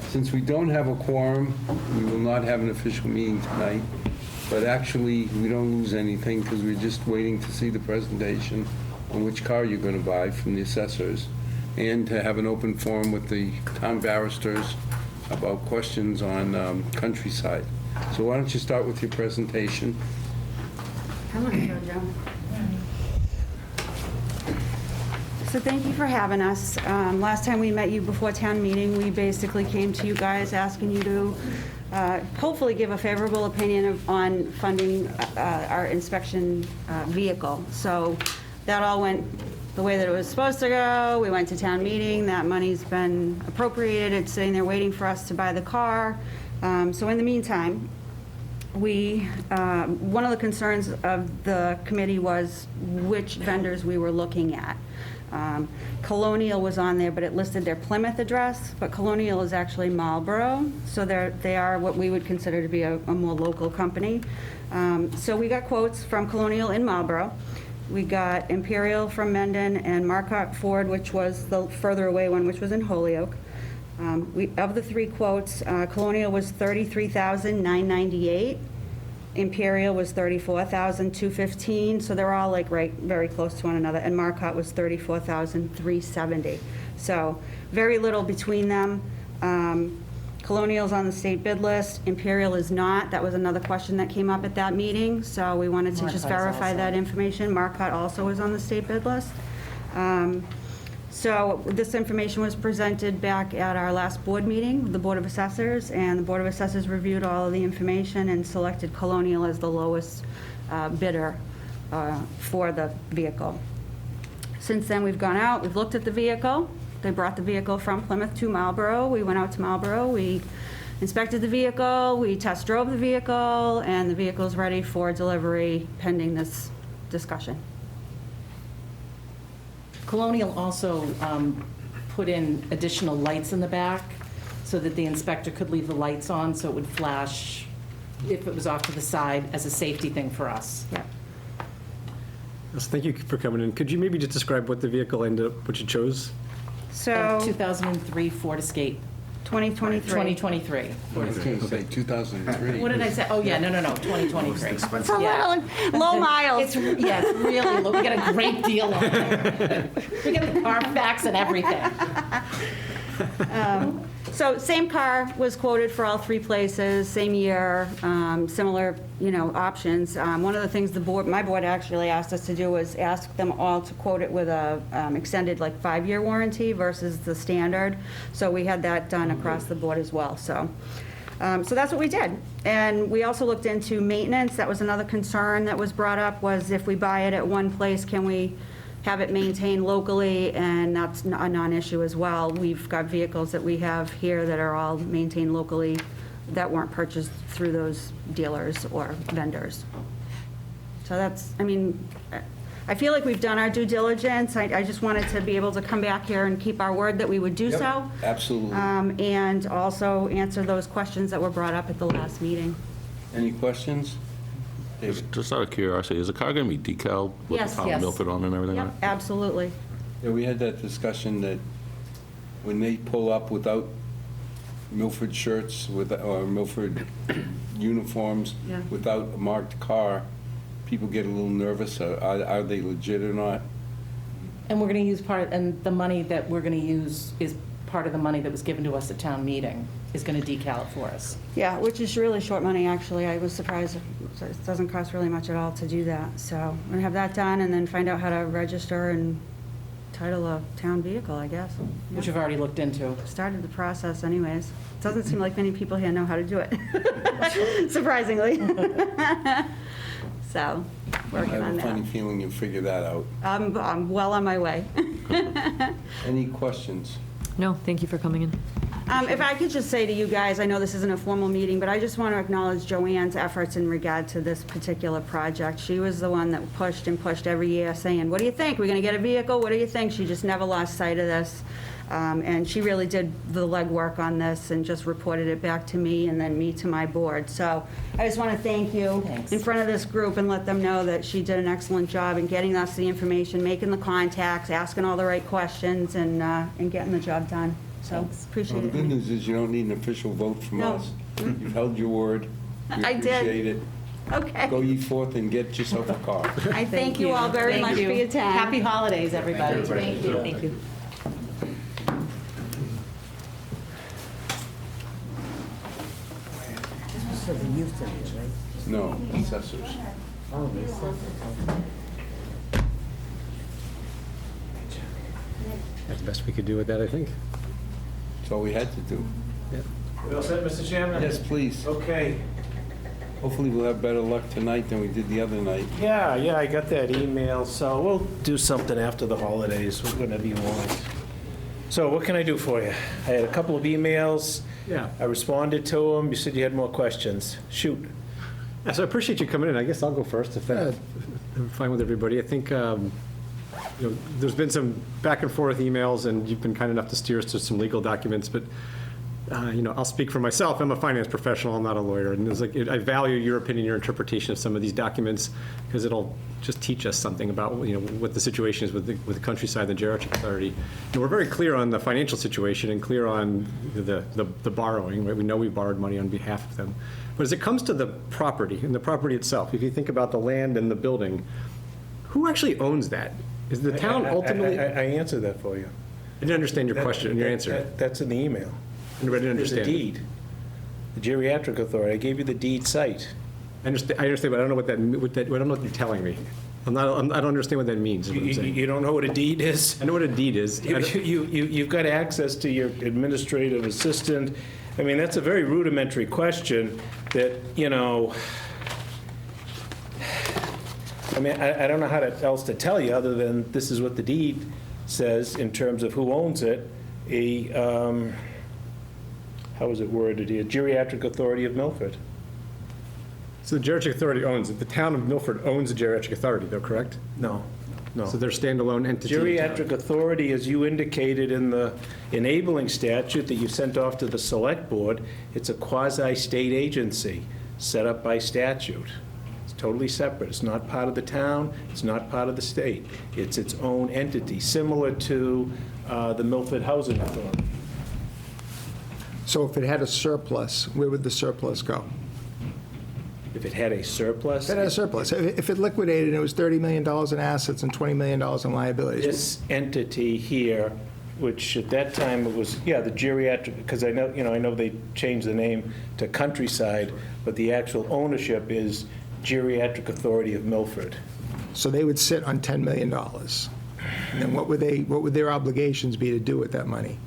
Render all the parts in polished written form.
Since we don't have a quorum, we will not have an official meeting tonight, but actually, we don't lose anything because we're just waiting to see the presentation on which car you're going to buy from the assessors, and to have an open forum with the town barristers about questions on Countryside. So why don't you start with your presentation? Come on, Jojo. So thank you for having us. Last time we met you before town meeting, we basically came to you guys asking you to hopefully give a favorable opinion on funding our inspection vehicle. So that all went the way that it was supposed to go. We went to town meeting. That money's been appropriated. It's sitting there waiting for us to buy the car. So in the meantime, one of the concerns of the committee was which vendors we were looking at. Colonial was on there, but it listed their Plymouth address, but Colonial is actually Marlboro, so they are what we would consider to be a more local company. So we got quotes from Colonial in Marlboro. We got Imperial from Mendon and Marcotte Ford, which was the further away one, which was in Holyoke. Of the three quotes, Colonial was $33,998. Imperial was $34,215, so they're all like very close to one another, and Marcotte was $34,370. So very little between them. Colonial's on the state bid list, Imperial is not. That was another question that came up at that meeting, so we wanted to just verify that information. Marcotte also is on the state bid list. So this information was presented back at our last board meeting, the Board of Assessors, and the Board of Assessors reviewed all of the information and selected Colonial as the lowest bidder for the vehicle. Since then, we've gone out, we've looked at the vehicle. They brought the vehicle from Plymouth to Marlboro. We went out to Marlboro, we inspected the vehicle, we test drove the vehicle, and the vehicle's ready for delivery pending this discussion. Colonial also put in additional lights in the back so that the inspector could leave the lights on so it would flash if it was off to the side as a safety thing for us. Yeah. Yes, thank you for coming in. Could you maybe just describe what the vehicle ended up, what you chose? So 2003 Ford Escape. 2023. 2023. I was going to say 2003. What did I say? Oh, yeah, no, 2023. It's a little low miles. It's really low. We got a great deal on it. We got the Carfax and everything. So same car was quoted for all three places, same year, similar, options. One of the things my board actually asked us to do was ask them all to quote it with a extended 5-year warranty versus the standard. So we had that done across the board as well. So that's what we did. And we also looked into maintenance. That was another concern that was brought up, was if we buy it at one place, can we have it maintained locally? And that's a non-issue as well. We've got vehicles that we have here that are all maintained locally that weren't purchased through those dealers or vendors. So that's, I feel like we've done our due diligence. I just wanted to be able to come back here and keep our word that we would do Yep, so. absolutely. And also answer those questions that were brought up at the last meeting. Any questions? David? Just out of curiosity, is the car going to be decaled with Yes. the town Yes. Milford on and everything? Yep, on it? absolutely. Yeah, we had that discussion that when they pull up without Milford shirts or Milford uniforms, Yeah. without a marked car, people get a little nervous. Are they legit or not? And we're going to use and the money that we're going to use is part of the money that was given to us at town meeting, is going to decal it for us. Yeah, which is really short money, actually. I was surprised. It doesn't cost really much at all to do that. So we're going to have that done and then find out how to register and title a town vehicle, I guess. Which we've already looked into. Started the process anyways. It doesn't seem like many people here know how to do it, surprisingly. So, I working have on a funny that. feeling you'll figure that out. I'm well on my way. Any questions? No, thank you for coming in. If I could just say to you guys, I know this isn't a formal meeting, but I just want to acknowledge Joanne's efforts in regard to this particular project. She was the one that pushed and pushed every year, saying, what do you think? We're going to get a vehicle? What do you think? She just never lost sight of this. And she really did the legwork on this and just reported it back to me and then me to my board. So I just want to thank you Thanks. in front of this group and let them know that she did an excellent job in getting us the information, making the contacts, asking all the right questions, and getting the job done. So Well, appreciate the it. good news is you don't need an official vote from No. us. You've held your word. We I did. appreciate it. Go Okay. ye forth and get yourself a car. I thank you all very Thank much for you. your time. Happy holidays, everybody. Thank you. Thank you. So the youth center, right? No, assessors. Oh, they said that. That's the best we could do with that, I think. That's all we had to do. We all set, Mr. Chairman? Yes, please. Okay. Hopefully we'll have better luck tonight than we did the other night. Yeah, I got that email, so we'll do something after the holidays, whenever you want. So what can I do for you? I had a couple of emails. Yeah. I responded to them. You said you had more questions. Shoot. Yeah, so I appreciate you coming in. I guess I'll go first if that's fine with everybody. I think, there's been some back and forth emails, and you've been kind enough to steer us to some legal documents, but, I'll speak for myself. I'm a finance professional. I'm not a lawyer. And I value your opinion, your interpretation of some of these documents, because it'll just teach us something about, what the situation is with the countryside and the geriatric authority. And we're very clear on the financial situation and clear on the borrowing, right? We know we borrowed money on behalf of them. But as it comes to the property and the property itself, if you think about the land and the building, who actually owns that? Is the town ultimately? I answered that for you. I didn't understand your question and your answer. That's in the email. I didn't There's understand. a deed. The geriatric authority, I gave you the deed site. I understand, but I don't know what I don't know what you're telling me. I don't understand what that means, is what I'm saying. You don't know what a deed is? I know what a deed is. You've got access to your administrative assistant. I mean, that's a very rudimentary question that, I mean, I don't know how else to tell you, other than this is what the deed says in terms of who owns it. How is it worded here? Geriatric Authority of Milford. So the geriatric authority owns it. The town of Milford owns the geriatric authority, though, correct? No. So they're standalone entity. Geriatric Authority, as you indicated in the enabling statute that you sent off to the Select Board, it's a quasi-state agency set up by statute. It's totally separate. It's not part of the town. It's not part of the state. It's its own entity, similar to the Milford Housing Authority. So if it had a surplus, where would the surplus go? If it had a surplus, If it had a surplus, if it liquidated and it was $30 million in assets and $20 million in liabilities, this entity here, which at that time it was, the geriatric, because I know they changed the name to Countryside, but the actual ownership is Geriatric Authority of Milford. so they would sit on $10 million. And what would their obligations be to do with that money?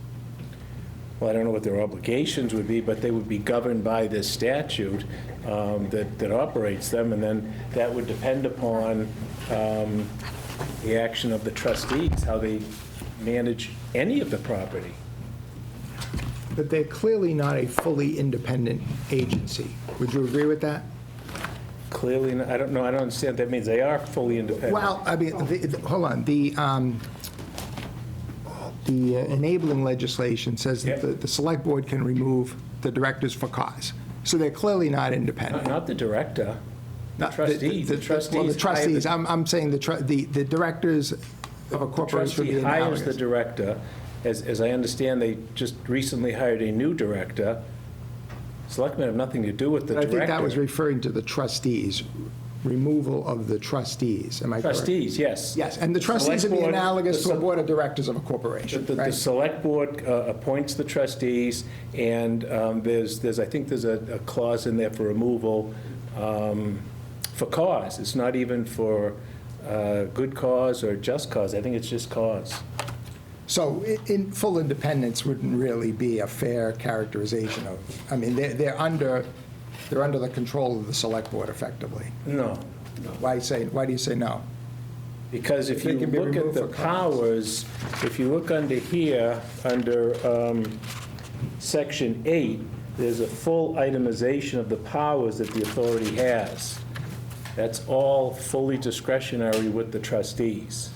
Well, I don't know what their obligations would be, but they would be governed by this statute that operates them, and then that would depend upon the action of the trustees, how they manage any of the property. But they're clearly not a fully independent agency. Would you agree with that? Clearly, I don't know, I don't understand what that means. They are fully independent. Well, I mean, hold on, the enabling legislation says that Yep. the select board can remove the directors for cause. So they're clearly not independent. Not the director. Not- trustees. The trustees Well, the hire trustees, the- I'm saying the directors of a corporation would be Trustee hires analogous. the director. As I understand, they just recently hired a new director. Selectmen have nothing to do with the But I director. think that was referring to the trustees, removal of the trustees, am I correct? Trustees, yes. Yes, and the trustees would be Select board- analogous the to a sel- board of directors of a corporation, The right? select board appoints the trustees, and I think there's a clause in there for removal for cause. It's not even for good cause or just cause. I think it's just cause. So in full independence wouldn't really be a fair characterization of, I mean, they're under the control of the select board effectively. No. Why do you say no? Because if They you can be look at removed the for cause. powers, if you look under here, under Section 8, there's a full itemization of the powers that the authority has. That's all fully discretionary with the trustees.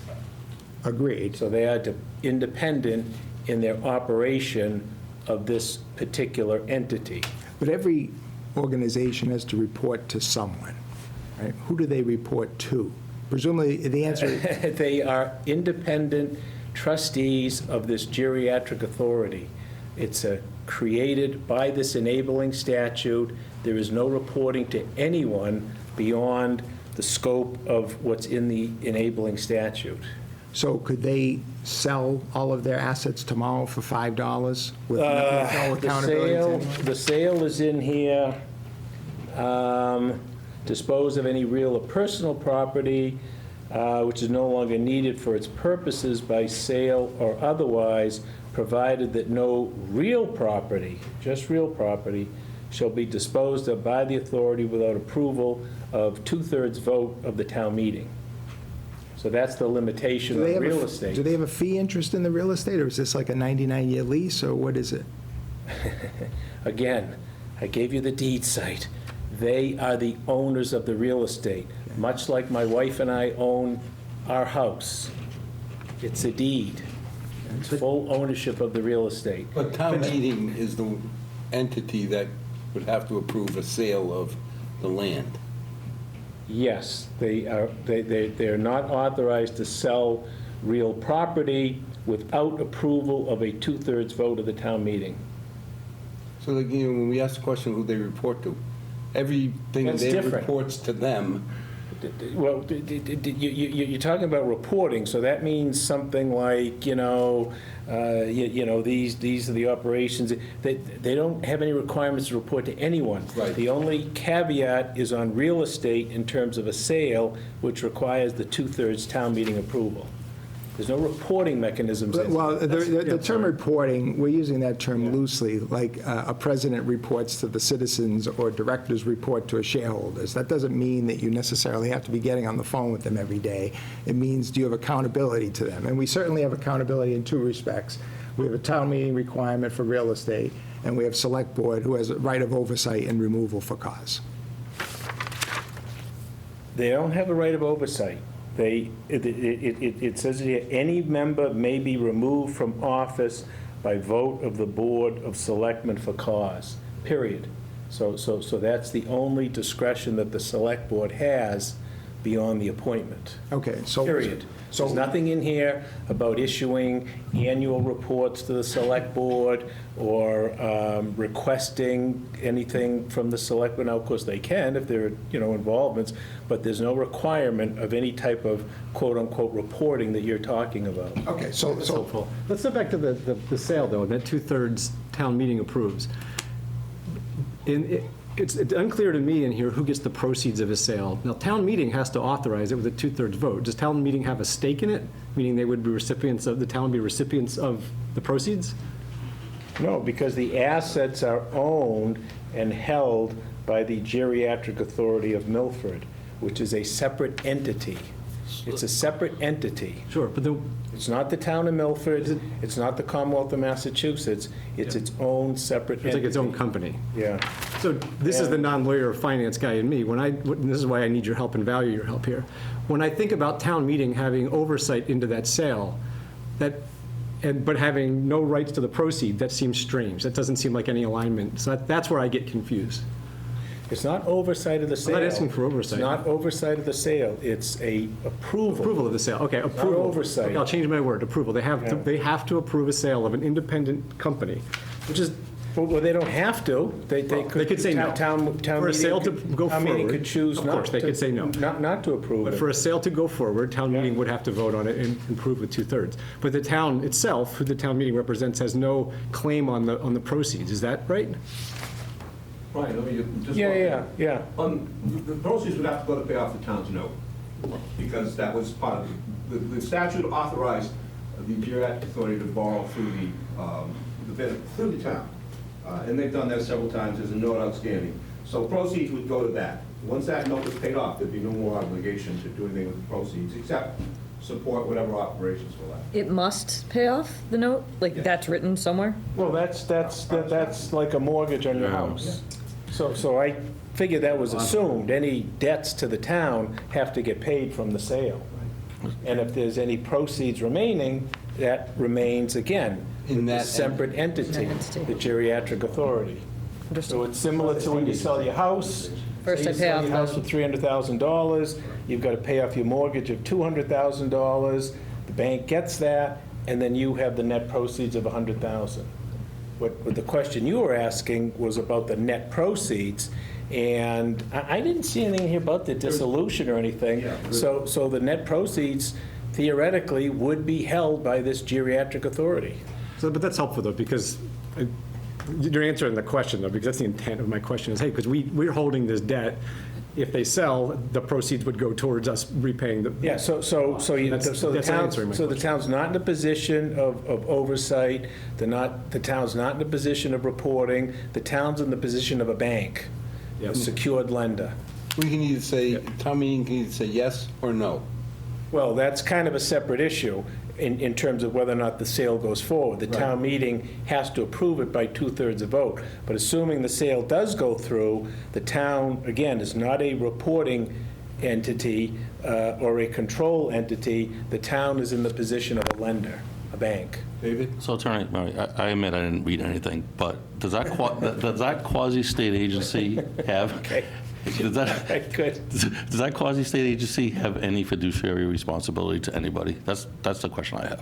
Agreed. So they are independent in their operation of this particular entity. But every organization has to report to someone, right? Who do they report to? Presumably, the answer is, They are independent trustees of this geriatric authority. It's created by this enabling statute. There is no reporting to anyone beyond the scope of what's in the enabling statute. So could they sell all of their assets tomorrow for $5 with no accountability to anyone? The sale is in here. Dispose of any real or personal property which is no longer needed for its purposes by sale or otherwise, provided that no real property, just real property, shall be disposed of by the authority without approval of 2/3 vote of the town meeting. So that's the limitation Do they on have a- real estate. Do they have a fee interest in the real estate, or is this like a 99-year lease, or what is it? Again, I gave you the deed site. They are the owners of the real estate, much like my wife and I own our house. It's a deed. It's full ownership of the real estate. But town meeting is the entity that would have to approve a sale of the land. Yes, they're not authorized to sell real property without approval of a 2/3 vote of the town meeting. So, like, you know, when we ask the question who they report to, everything That's they different. reports to them. Well, you're talking about reporting, so that means something like, these are the operations. They don't have any requirements to report to anyone. Right. The only caveat is on real estate in terms of a sale, which requires the 2/3 town meeting approval. There's no reporting mechanisms. Well, the term sorry. reporting, we're using that term loosely, like a president reports to the citizens or directors report to shareholders. That doesn't mean that you necessarily have to be getting on the phone with them every day. It means, do you have accountability to them? And we certainly have accountability in two respects. We have a town meeting requirement for real estate, and we have select board who has a right of oversight and removal for cause. They don't have a right of oversight. It says here, any member may be removed from office by vote of the Board of Selectmen for cause, period. So that's the only discretion that the Select Board has beyond the appointment, Okay, so. period. So There's nothing in here about issuing annual reports to the Select Board or requesting anything from the Selectmen. Now, of course, they can if there are, involvements, but there's no requirement of any type of quote-unquote reporting that you're talking about. Okay, so Helpful. Let's go back to the sale, though, and that 2/3 town meeting approves. It's unclear to me in here who gets the proceeds of a sale. Now, town meeting has to authorize it with a 2/3 vote. Does town meeting have a stake in it, meaning they would be recipients of, the town would be recipients of the proceeds? No, because the assets are owned and held by the Geriatric Authority of Milford, which is a separate entity. It's a separate entity. Sure, but It's not the town of Milford, it's not the Commonwealth of Massachusetts, it's its own separate entity. it's like its own company. Yeah. So this is Yeah. the non-lawyer finance guy in me. This is why I need your help and value your help here. When I think about town meeting having oversight into that sale, but having no rights to the proceed, that seems strange. That doesn't seem like any alignment. So that's where I get confused. It's not oversight of the sale. not asking for oversight. It's not oversight of the sale, it's a approval. Approval of the sale, okay, approval. oversight. Okay, I'll change my word, approval. They Yeah. have to approve a sale of an independent company, which is, Well, they don't have to. They could say no. Town For a sale to go Town meeting forward, could choose of not to. course, they could say no. Not to approve but it. for a sale to go forward, town meeting would have to vote on it and approve with 2/3. But the town itself, who the town meeting represents, has no claim on the proceeds. Is that right? Right, let me just. Yeah. The proceeds would have to go to pay off the town's note, because that was part of, the statute authorized the Geriatric Authority to borrow through through the town. And they've done that several times, there's a note outstanding. So proceeds would go to that. Once that note was paid off, there'd be no more obligation to do anything with the proceeds, except support whatever operations were left. It must pay off the note? Like, Yes. that's written somewhere? Well, that's like a mortgage on your house. So I figured that was assumed. Any debts to the town have to get paid from the sale. And if there's any proceeds remaining, that remains, again, In with the that separate entity, entity. the Geriatric Authority. So it's similar to when you sell your house. First Say I you pay sell off your the- house for $300,000, you've got to pay off your mortgage of $200,000, the bank gets that, and then you have the net proceeds of $100,000. what the question you were asking was about the net proceeds, and I didn't see anything here about the dissolution or anything. So the net proceeds theoretically would be held by this geriatric authority. So, but that's helpful, though, because you're answering the question, though, because that's the intent of my question is, hey, because we're holding this debt. If they sell, the proceeds would go towards us repaying the. Yeah, so the town's not in a position of oversight, the town's not in a position of reporting, the town's in the position of a bank, a secured lender. We can either say, town meeting can either say yes or no. Well, that's kind of a separate issue in terms of whether or not the sale goes forward. The town meeting has to approve it by 2/3 of vote. But assuming the sale does go through, the town, again, is not a reporting entity or a control entity. The town is in the position of a lender, a bank. David? So Attorney Murray, I admit I didn't read anything, but does that quasi-state agency have? Okay. Does Good. that quasi-state agency have any fiduciary responsibility to anybody? That's the question I have.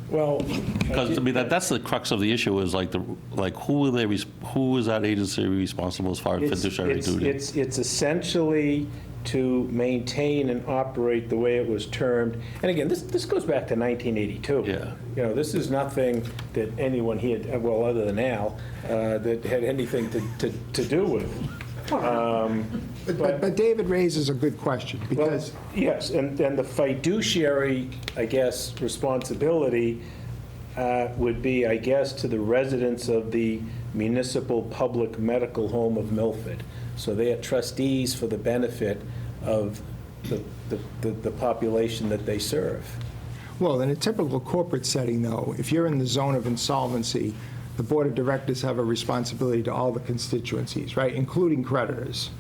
Well, Because I mean that's the crux of the issue is who is that agency responsible as far as fiduciary duty? It's essentially to maintain and operate the way it was termed. And again, this goes back to 1982. Yeah. You know, this is nothing that anyone here, well, other than Al, that had anything to do with. But David raises a good question, because Well, yes, and the fiduciary, I guess, responsibility would be, I guess, to the residents of the Municipal Public Medical Home of Milford. So they are trustees for the benefit of the population that they serve. well, in a typical corporate setting, though, if you're in the zone of insolvency, the board of directors have a responsibility to all the constituencies, right, including creditors.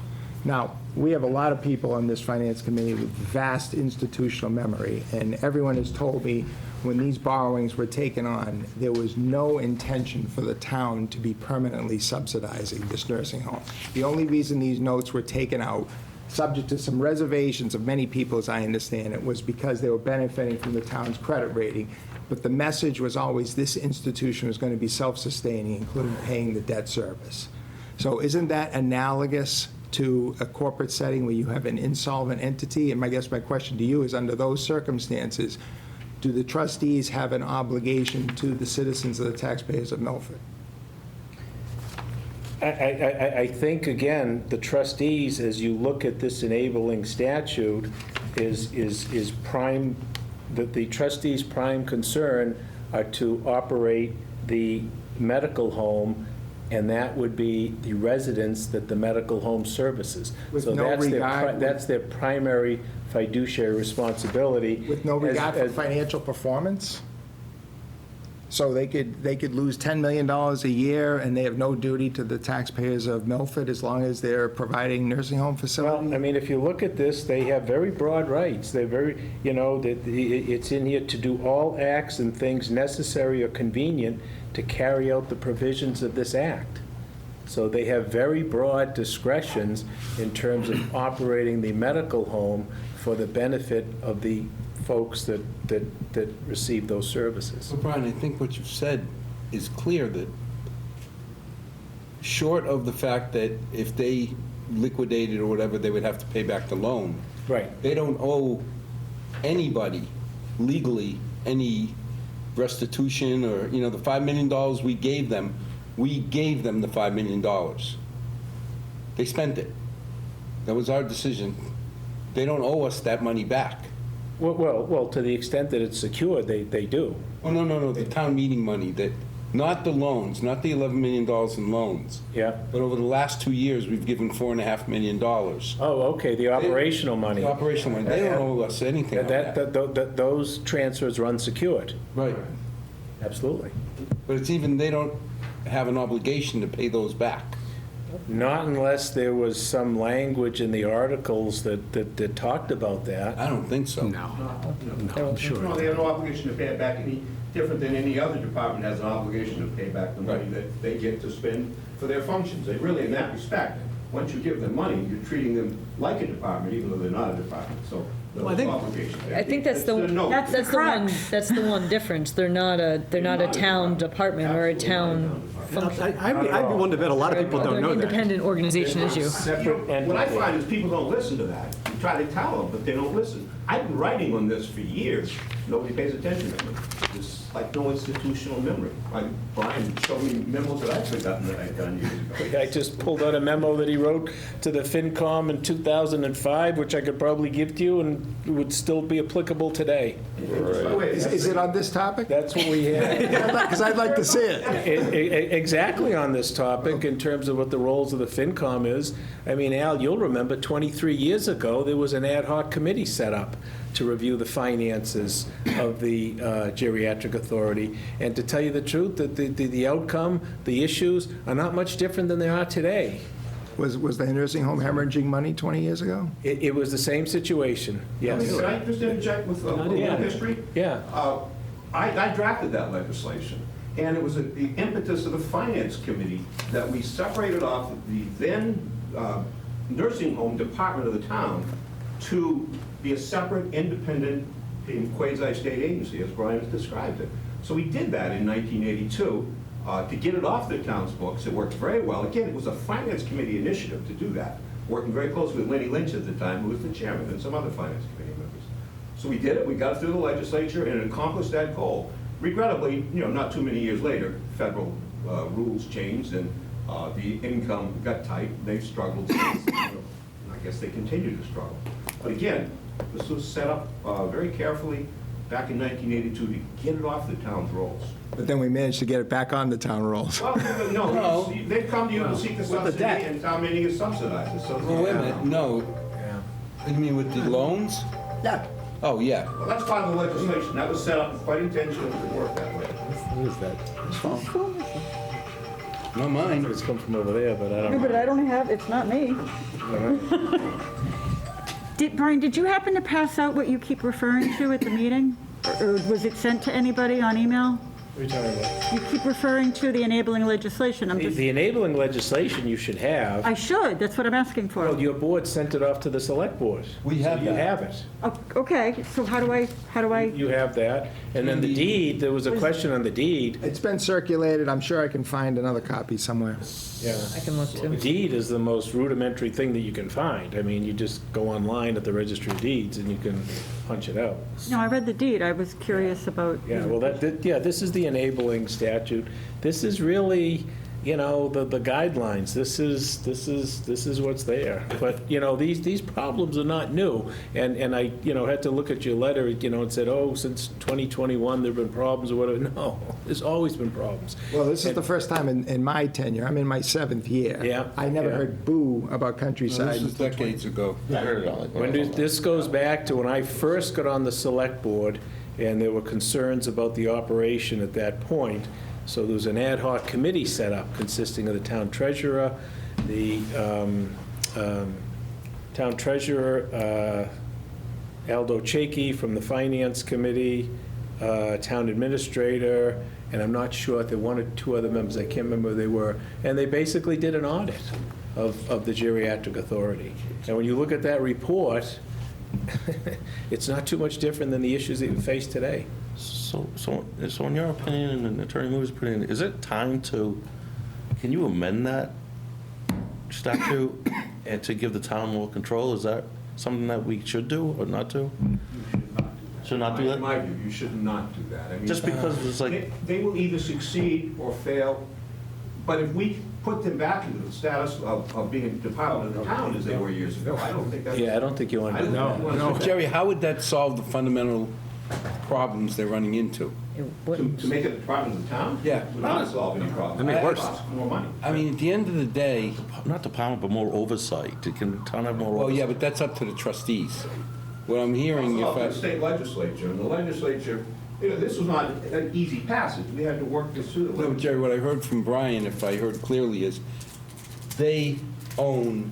Now, we have a lot of people on this finance committee with vast institutional memory, and everyone has told me when these borrowings were taken on, there was no intention for the town to be permanently subsidizing this nursing home. The only reason these notes were taken out, subject to some reservations of many people, as I understand it, was because they were benefiting from the town's credit rating. But the message was always this institution was going to be self-sustaining, including paying the debt service. So isn't that analogous to a corporate setting where you have an insolvent entity? And I guess my question to you is, under those circumstances, do the trustees have an obligation to the citizens of the taxpayers of Milford? I think, again, the trustees, as you look at this enabling statute, is prime, that the trustees' prime concern are to operate the medical home, and that would be the residents that the medical home services. With So no that's regard- that's their primary fiduciary responsibility. With no as- regard for as- financial performance? So they could lose $10 million a year, and they have no duty to the taxpayers of Milford as long as they're providing nursing home facilities? Well, I mean, if you look at this, they have very broad rights. They're very, you know, it's in here to do all acts and things necessary or convenient to carry out the provisions of this act. So they have very broad discretions in terms of operating the medical home for the benefit of the folks that receive those services. So Brian, I think what you've said is clear, that short of the fact that if they liquidated or whatever, they would have to pay back the loan. Right. They don't owe anybody legally any restitution or, you know, the $5 million we gave them the $5 million. They spent it. That was our decision. They don't owe us that money back. Well, to the extent that it's secured, they do. Oh, no, the town meeting money, that, not the loans, not the $11 million in loans. Yeah. But over the last 2 years, we've given $4.5 million. Oh, okay, the operational money. The operational money, they don't owe us anything on that. Those transfers are unsecured. Right. Absolutely. But it's even, they don't have an obligation to pay those back. Not unless there was some language in the articles that talked about that. I don't think so. No, I'm sure. No, they have no obligation to pay it back any different than any other department has an obligation to pay back the money that they get to spend for their functions. They really, in that respect, once you give them money, you're treating them like a department, even though they're not a department, so Well, I think- I think that's the No, that's the one difference. They're not a town department or a town function. I'd be willing to bet a lot of people They're don't an know that. independent organization as you. Separate What I entity. find is people don't listen to that. You try to tell them, but they don't listen. I've been writing on this for years. Nobody pays attention to me. It's like no institutional memory. Like Brian showed me memos that I've forgotten that I've done years ago. I just pulled out a memo that he wrote to the FinCom in 2005, which I could probably give to you, and it would still be applicable today. Is it on this topic? That's what we had. Because I'd like to see it. Exactly on this topic, in terms of what the roles of the FinCom is. I mean, Al, you'll remember 23 years ago, there was an ad hoc committee set up to review the finances of the Geriatric Authority. And to tell you the truth, that the outcome, the issues are not much different than they are today. Was the nursing home hemorrhaging money 20 years ago? It was the same situation, yes. Can I just interject with a little Yeah. history? Yeah. I drafted that legislation, and it was the impetus of the Finance Committee that we separated off the then nursing home department of the town to be a separate, independent, quasi-state agency, as Brian has described it. So we did that in 1982 to get it off the town's books. It worked very well. Again, it was a Finance Committee initiative to do that, working very closely with Lenny Lynch at the time, who was the chairman, and some other Finance Committee members. So we did it. We got through the legislature, and it accomplished that goal. Regrettably, not too many years later, federal rules changed, and the income got tight. They've struggled since. I guess they continue to struggle. But again, this was set up very carefully back in 1982 to get it off the town's rolls. But then we managed to get it back on the town rolls. Well, no, they've come to you to seek a subsidy, debt. and town meeting has subsidized it. So Well, wait a minute, no. You mean with the loans? Yeah. Oh, yeah. Well, that's part of the legislation. That was set up quite intentionally to work that way. What is that? Not mine. It's come from over there, but I don't know. But I don't have, it's not me. Brian, did you happen to pass out what you keep referring to at the meeting? Or was it sent to anybody on email? What are you talking about? You keep referring to the enabling legislation. The enabling legislation you should have. I should, that's what I'm asking for. Well, your board sent it off to the select board. We have So you that. have it. Oh, okay, so how do I? You have that. And then the deed, there was a question on the deed. It's been circulated. I'm sure I can find another copy somewhere. Yeah. I can look The too. deed is the most rudimentary thing that you can find. I mean, you just go online at the Registry of Deeds and you can punch it out. No, I read the deed, I was curious about. Yeah, well, this is the enabling statute. This is really, the guidelines. This is what's there. But, these problems are not new. And I, had to look at your letter, and said, oh, since 2021, there've been problems or whatever. No, there's always been problems. Well, this is the first time in my tenure. I'm in my 7th year. Yeah, I never yeah. heard boo about Countryside. This was decades ago. This goes back to when I first got on the select board, and there were concerns about the operation at that point. So there was an ad hoc committee set up consisting of the town treasurer, the town treasurer, Aldo Chaki from the finance committee, town administrator, and I'm not sure if there were one or two other members, I can't remember who they were. And they basically did an audit of the Geriatric Authority. And when you look at that report, it's not too much different than the issues that you face today. So in your opinion, and Attorney Moore's opinion, is it time can you amend that statute and to give the town more control? Is that something that we should do or not do? Should not do that? In my view, you should not do that. I mean, Just because it's like, They will either succeed or fail, but if we put them back into the status of being a department of the town as they were years ago, I don't think that's. Yeah, I don't think you want to do that. No. Jerry, how would that solve the fundamental problems they're running into? To make it a department of the town? Yeah. Would not solve any problem. I mean, It worse. costs more money. I mean, at the end of the day, not the department, but more oversight? Can the town have more well, oversight? yeah, but that's up to the trustees. What I'm hearing, It's up to the if state legislature, and the legislature, this was not an easy passage. We had to work this through. No, Jerry, what I heard from Brian, if I heard clearly, is they own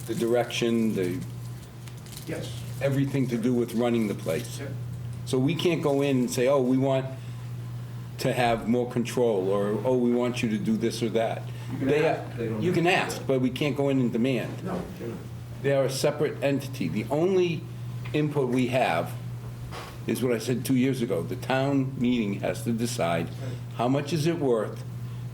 the direction, Yes. everything to do with running the place. Yep. So we can't go in and say, oh, we want to have more control, or, oh, we want you to do this or that. You can ask, but we can't go in and demand. No, you're not. They are a separate entity. The only input we have is what I said 2 years ago. The town meeting has to decide how much is it worth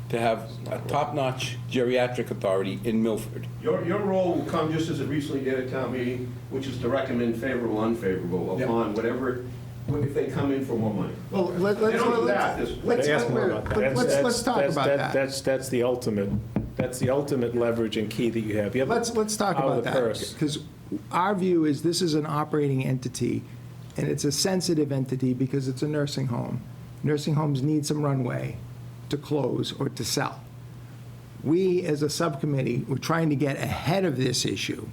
to have a top-notch geriatric authority in Milford. Your role will come just as it recently did at town meeting, which is to recommend favorable, unfavorable Yep. upon whatever, if they come in for more money. Well, They don't do that. Ask more about that. let's talk about that. That's the ultimate leverage and key that you have. You have Let's talk power of about the that, purse. because our view is this is an operating entity, and it's a sensitive entity because it's a nursing home. Nursing homes need some runway to close or to sell. We, as a subcommittee, were trying to get ahead of this issue.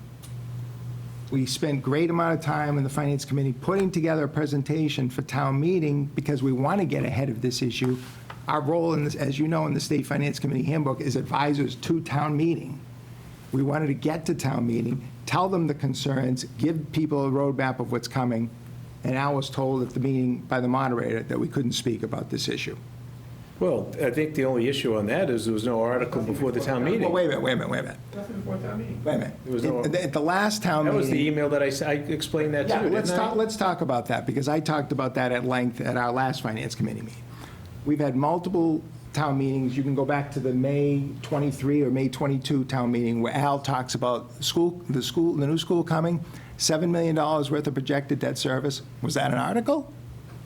We spent great amount of time in the Finance Committee putting together a presentation for town meeting because we want to get ahead of this issue. Our role in this, as you know, in the State Finance Committee handbook is advisors to town meeting. We wanted to get to town meeting, tell them the concerns, give people a roadmap of what's coming, and Al was told at the meeting by the moderator that we couldn't speak about this issue. Well, I think the only issue on that is there was no article before the town meeting. Well, wait a minute. Nothing before town meeting. Wait a minute. There was no- At the last town That meeting. was the email that I explained that to Yeah, you, let's didn't I? talk, let's talk about that, because I talked about that at length at our last Finance Committee meeting. We've had multiple town meetings. You can go back to the May 23 or May 22 town meeting where Al talks about the new school coming, $7 million worth of projected debt service. Was that an article?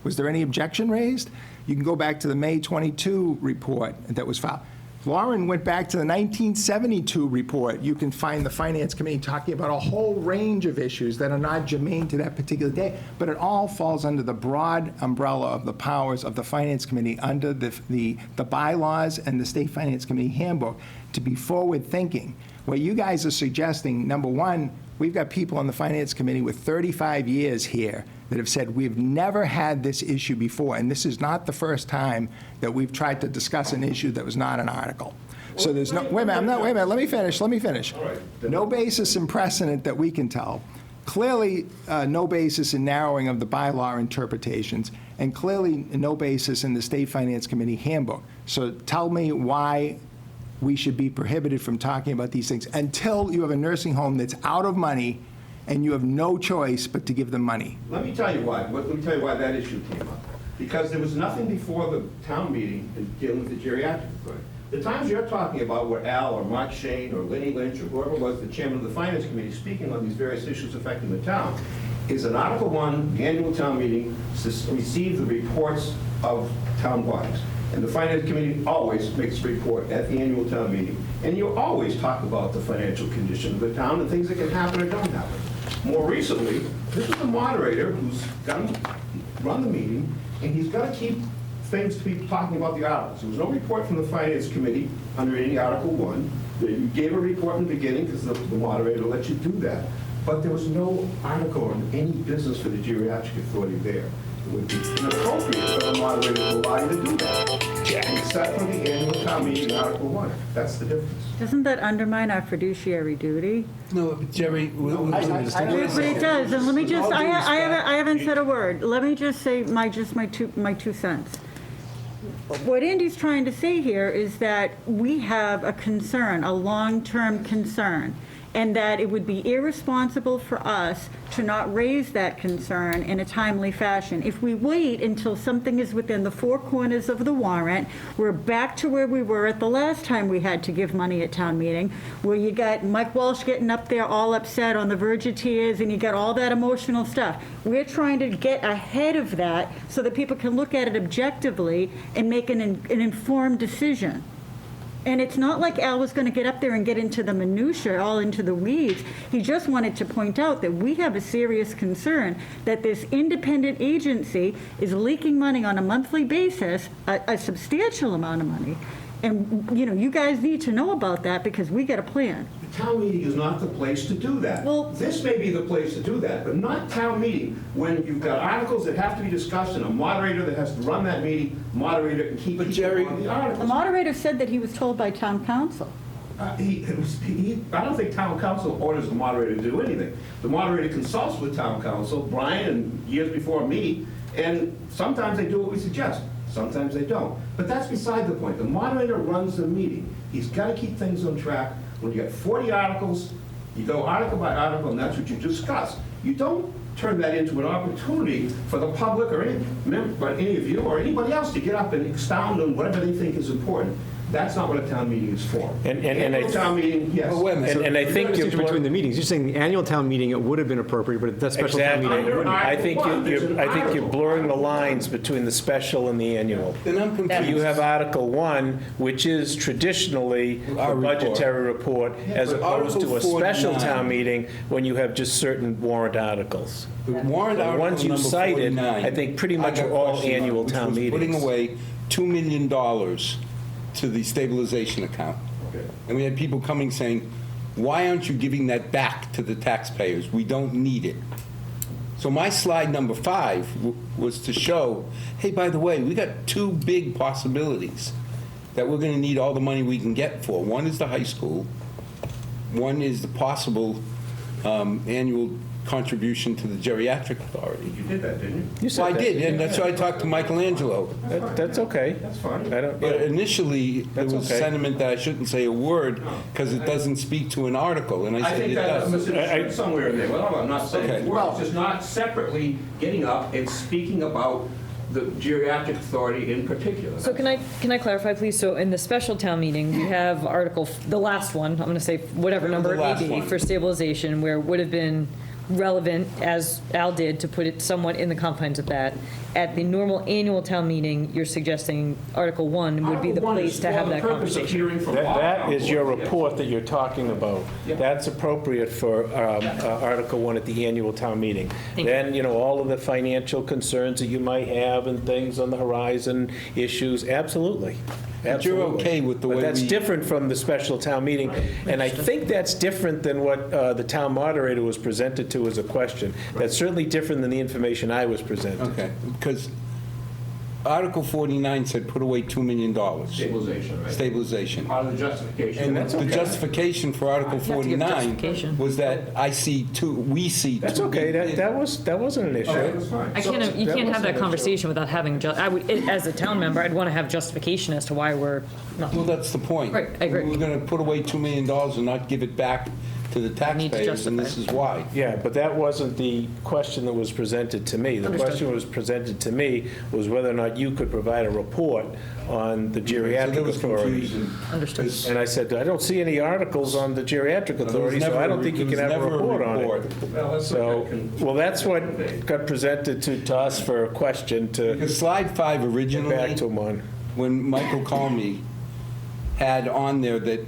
Was there any objection raised? You can go back to the May 22 report that was filed. Lauren went back to the 1972 report. You can find the Finance Committee talking about a whole range of issues that are not germane to that particular day, but it all falls under the broad umbrella of the powers of the Finance Committee under the bylaws and the State Finance Committee handbook to be forward-thinking. What you guys are suggesting, number one, we've got people on the Finance Committee with 35 years here that have said we've never had this issue before, and this is not the first time that we've tried to discuss an issue that was not an article. So there's no, wait a minute, let me finish. All right. No basis in precedent that we can tell. Clearly, no basis in narrowing of the bylaw interpretations, and clearly no basis in the State Finance Committee handbook. So tell me why we should be prohibited from talking about these things until you have a nursing home that's out of money and you have no choice but to give them money. Let me tell you why. Let me tell you why that issue came up. Because there was nothing before the town meeting in dealing with the geriatric authority. The times you're talking about where Al or Mark Shane or Lenny Lynch or whoever was the chairman of the Finance Committee speaking on these various issues affecting the town is in Article 1, the annual town meeting, receive the reports of town bodies. And the Finance Committee always makes a report at the annual town meeting. And you always talk about the financial condition of the town and things that can happen or don't happen. More recently, this is the moderator who's got to run the meeting, and he's got to keep things to be talking about the articles. There was no report from the Finance Committee under any Article 1. You gave a report in the beginning because the moderator let you do that. But there was no article on any business for the geriatric authority there. It would be inappropriate for the moderator to allow you to do that. Except for the annual town meeting, Article 1. That's the difference. Doesn't that undermine our fiduciary duty? No, Jerry, But it does, and let me just, I haven't said a word. Let me just say my 2 cents. What Andy's trying to say here is that we have a concern, a long-term concern, and that it would be irresponsible for us to not raise that concern in a timely fashion. If we wait until something is within the four corners of the warrant, we're back to where we were at the last time we had to give money at town meeting, where you got Mike Walsh getting up there all upset on the verge of tears, and you got all that emotional stuff. We're trying to get ahead of that so that people can look at it objectively and make an informed decision. And it's not like Al was going to get up there and get into the minutia, all into the weeds. He just wanted to point out that we have a serious concern that this independent agency is leaking money on a monthly basis, a substantial amount of money. And, you know, you guys need to know about that because we got a plan. The town meeting is not the place to do that. Well- This may be the place to do that, but not town meeting, when you've got articles that have to be discussed and a moderator that has to run that meeting, moderator can keep Jerry- people on the The articles. moderator said that he was told by town council. I don't think town council orders the moderator to do anything. The moderator consults with town council. Brian, and years before me, And sometimes they do what we suggest, sometimes they don't. But that's beside the point. The moderator runs the meeting. He's got to keep things on track. When you get 40 articles, you go article by article, and that's what you discuss. You don't turn that into an opportunity for the public or any of you or anybody else to get up and expound on whatever they think is important. That's not what a town meeting is for. And Annual town meeting, yes. Well, wait a minute. And I think you're Distinction between the meetings, you're saying the annual town meeting, it would have been appropriate, but that special town Exactly. meeting, it wouldn't. I think There's an I think you're article. blurring the lines between the special and the annual. Then I'm confused. You have Article 1, which is traditionally Our a report. budgetary report, as but opposed to a Article special 49 town meeting when you have just certain warrant articles. The warrant The article ones you number cited, 49, I think pretty much I got are all question on, annual which town was meetings. Putting away $2 million to the stabilization account. And we had people coming saying, why aren't you giving that back to the taxpayers? We don't need it. So my slide number 5 was to show, hey, by the way, we got 2 big possibilities that we're going to need all the money we can get for. One is the high school. One is the possible annual contribution to the geriatric authority. You did that, didn't you? You said Well, I that. did, and that's why I talked to Michelangelo. That's okay. That's fine. I don't, But yeah. initially, there That's was okay. sentiment that I shouldn't say a word because it doesn't speak to an article, and I I said think it that's does. misunderstood somewhere in there. Well, I'm not saying Okay. words, just not separately getting up and speaking about the geriatric authority in particular. So can I clarify, please? So in the special town meeting, we have article, the last one, I'm going to say whatever The number it last may be, one. for stabilization, where it would have been relevant, as Al did, to put it somewhat in the confines of that. At the normal annual town meeting, you're suggesting Article 1 would be the Article 1 place is to have for the that purpose of conversation. hearing from all That is your council. report that you're talking about. That's appropriate for Article 1 at the annual town meeting. Thank you. Then, all of the financial concerns that you might have and things on the horizon, issues, absolutely. But you're Absolutely. okay with the way But that's we- different from the special town meeting, and I think that's different than what the town moderator was presented to as a question. That's certainly different than the information I was presented. Okay, because Article 49 said put away $2 million. Stabilization, right? Stabilization. Part of the justification. And the justification for Article have to give 49 justification. was that we see 2. That's okay, that wasn't an issue. Okay, that's fine. I can't, you that can't have wasn't that an conversation without having, as a town member, I'd want to have justification as to why we're not. Well, that's the point. Right, I agree. We're going to put away $2 million and not give it back to the need to taxpayers, and this justify. is why. Yeah, but that wasn't the question that was presented to me. The Understood. question that was presented to me was whether or not you could provide a report on the So there geriatric was authority. confusion. Understood. 'Cause And I said, I don't see any articles on the geriatric there was authority, so never I a- don't think you there can was have a never report on report. it. Well, let's So, look at- well, that's what got presented to us for a question to Because slide 5 get originally, back to him on. when Michael called me, had on there that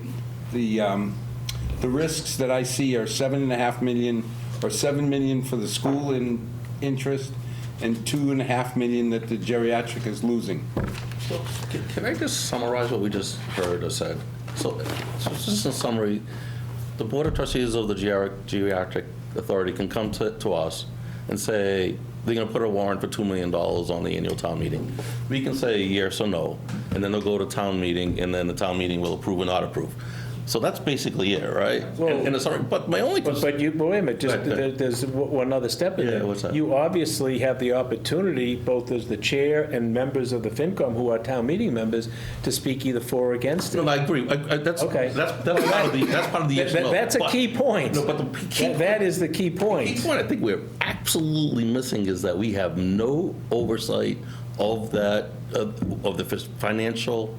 the risks that I see are $7.5 million, or $7 million for the school in interest, and $2.5 million that the geriatric is losing. Can I just summarize what we just heard or said? So just in summary, the Board of Trustees of the Geriatric Authority can come to us and say, they're going to put a warrant for $2 million on the annual town meeting. We can say yes or no, and then they'll go to town meeting, and then the town meeting will approve or not approve. So that's basically it, right? Well- And it's, but my only concern. But you, wait a minute, just, Go ahead. there's one other step in Yeah, there. what's that? You obviously have the opportunity, both as the chair and members of the FinCom who are town meeting members, to speak either for or against it. No, I agree. That's Okay. part of the issue. No, That's a but- key point. No, but the key That is the key The point. key point I think we're absolutely missing is that we have no oversight of that, of the financial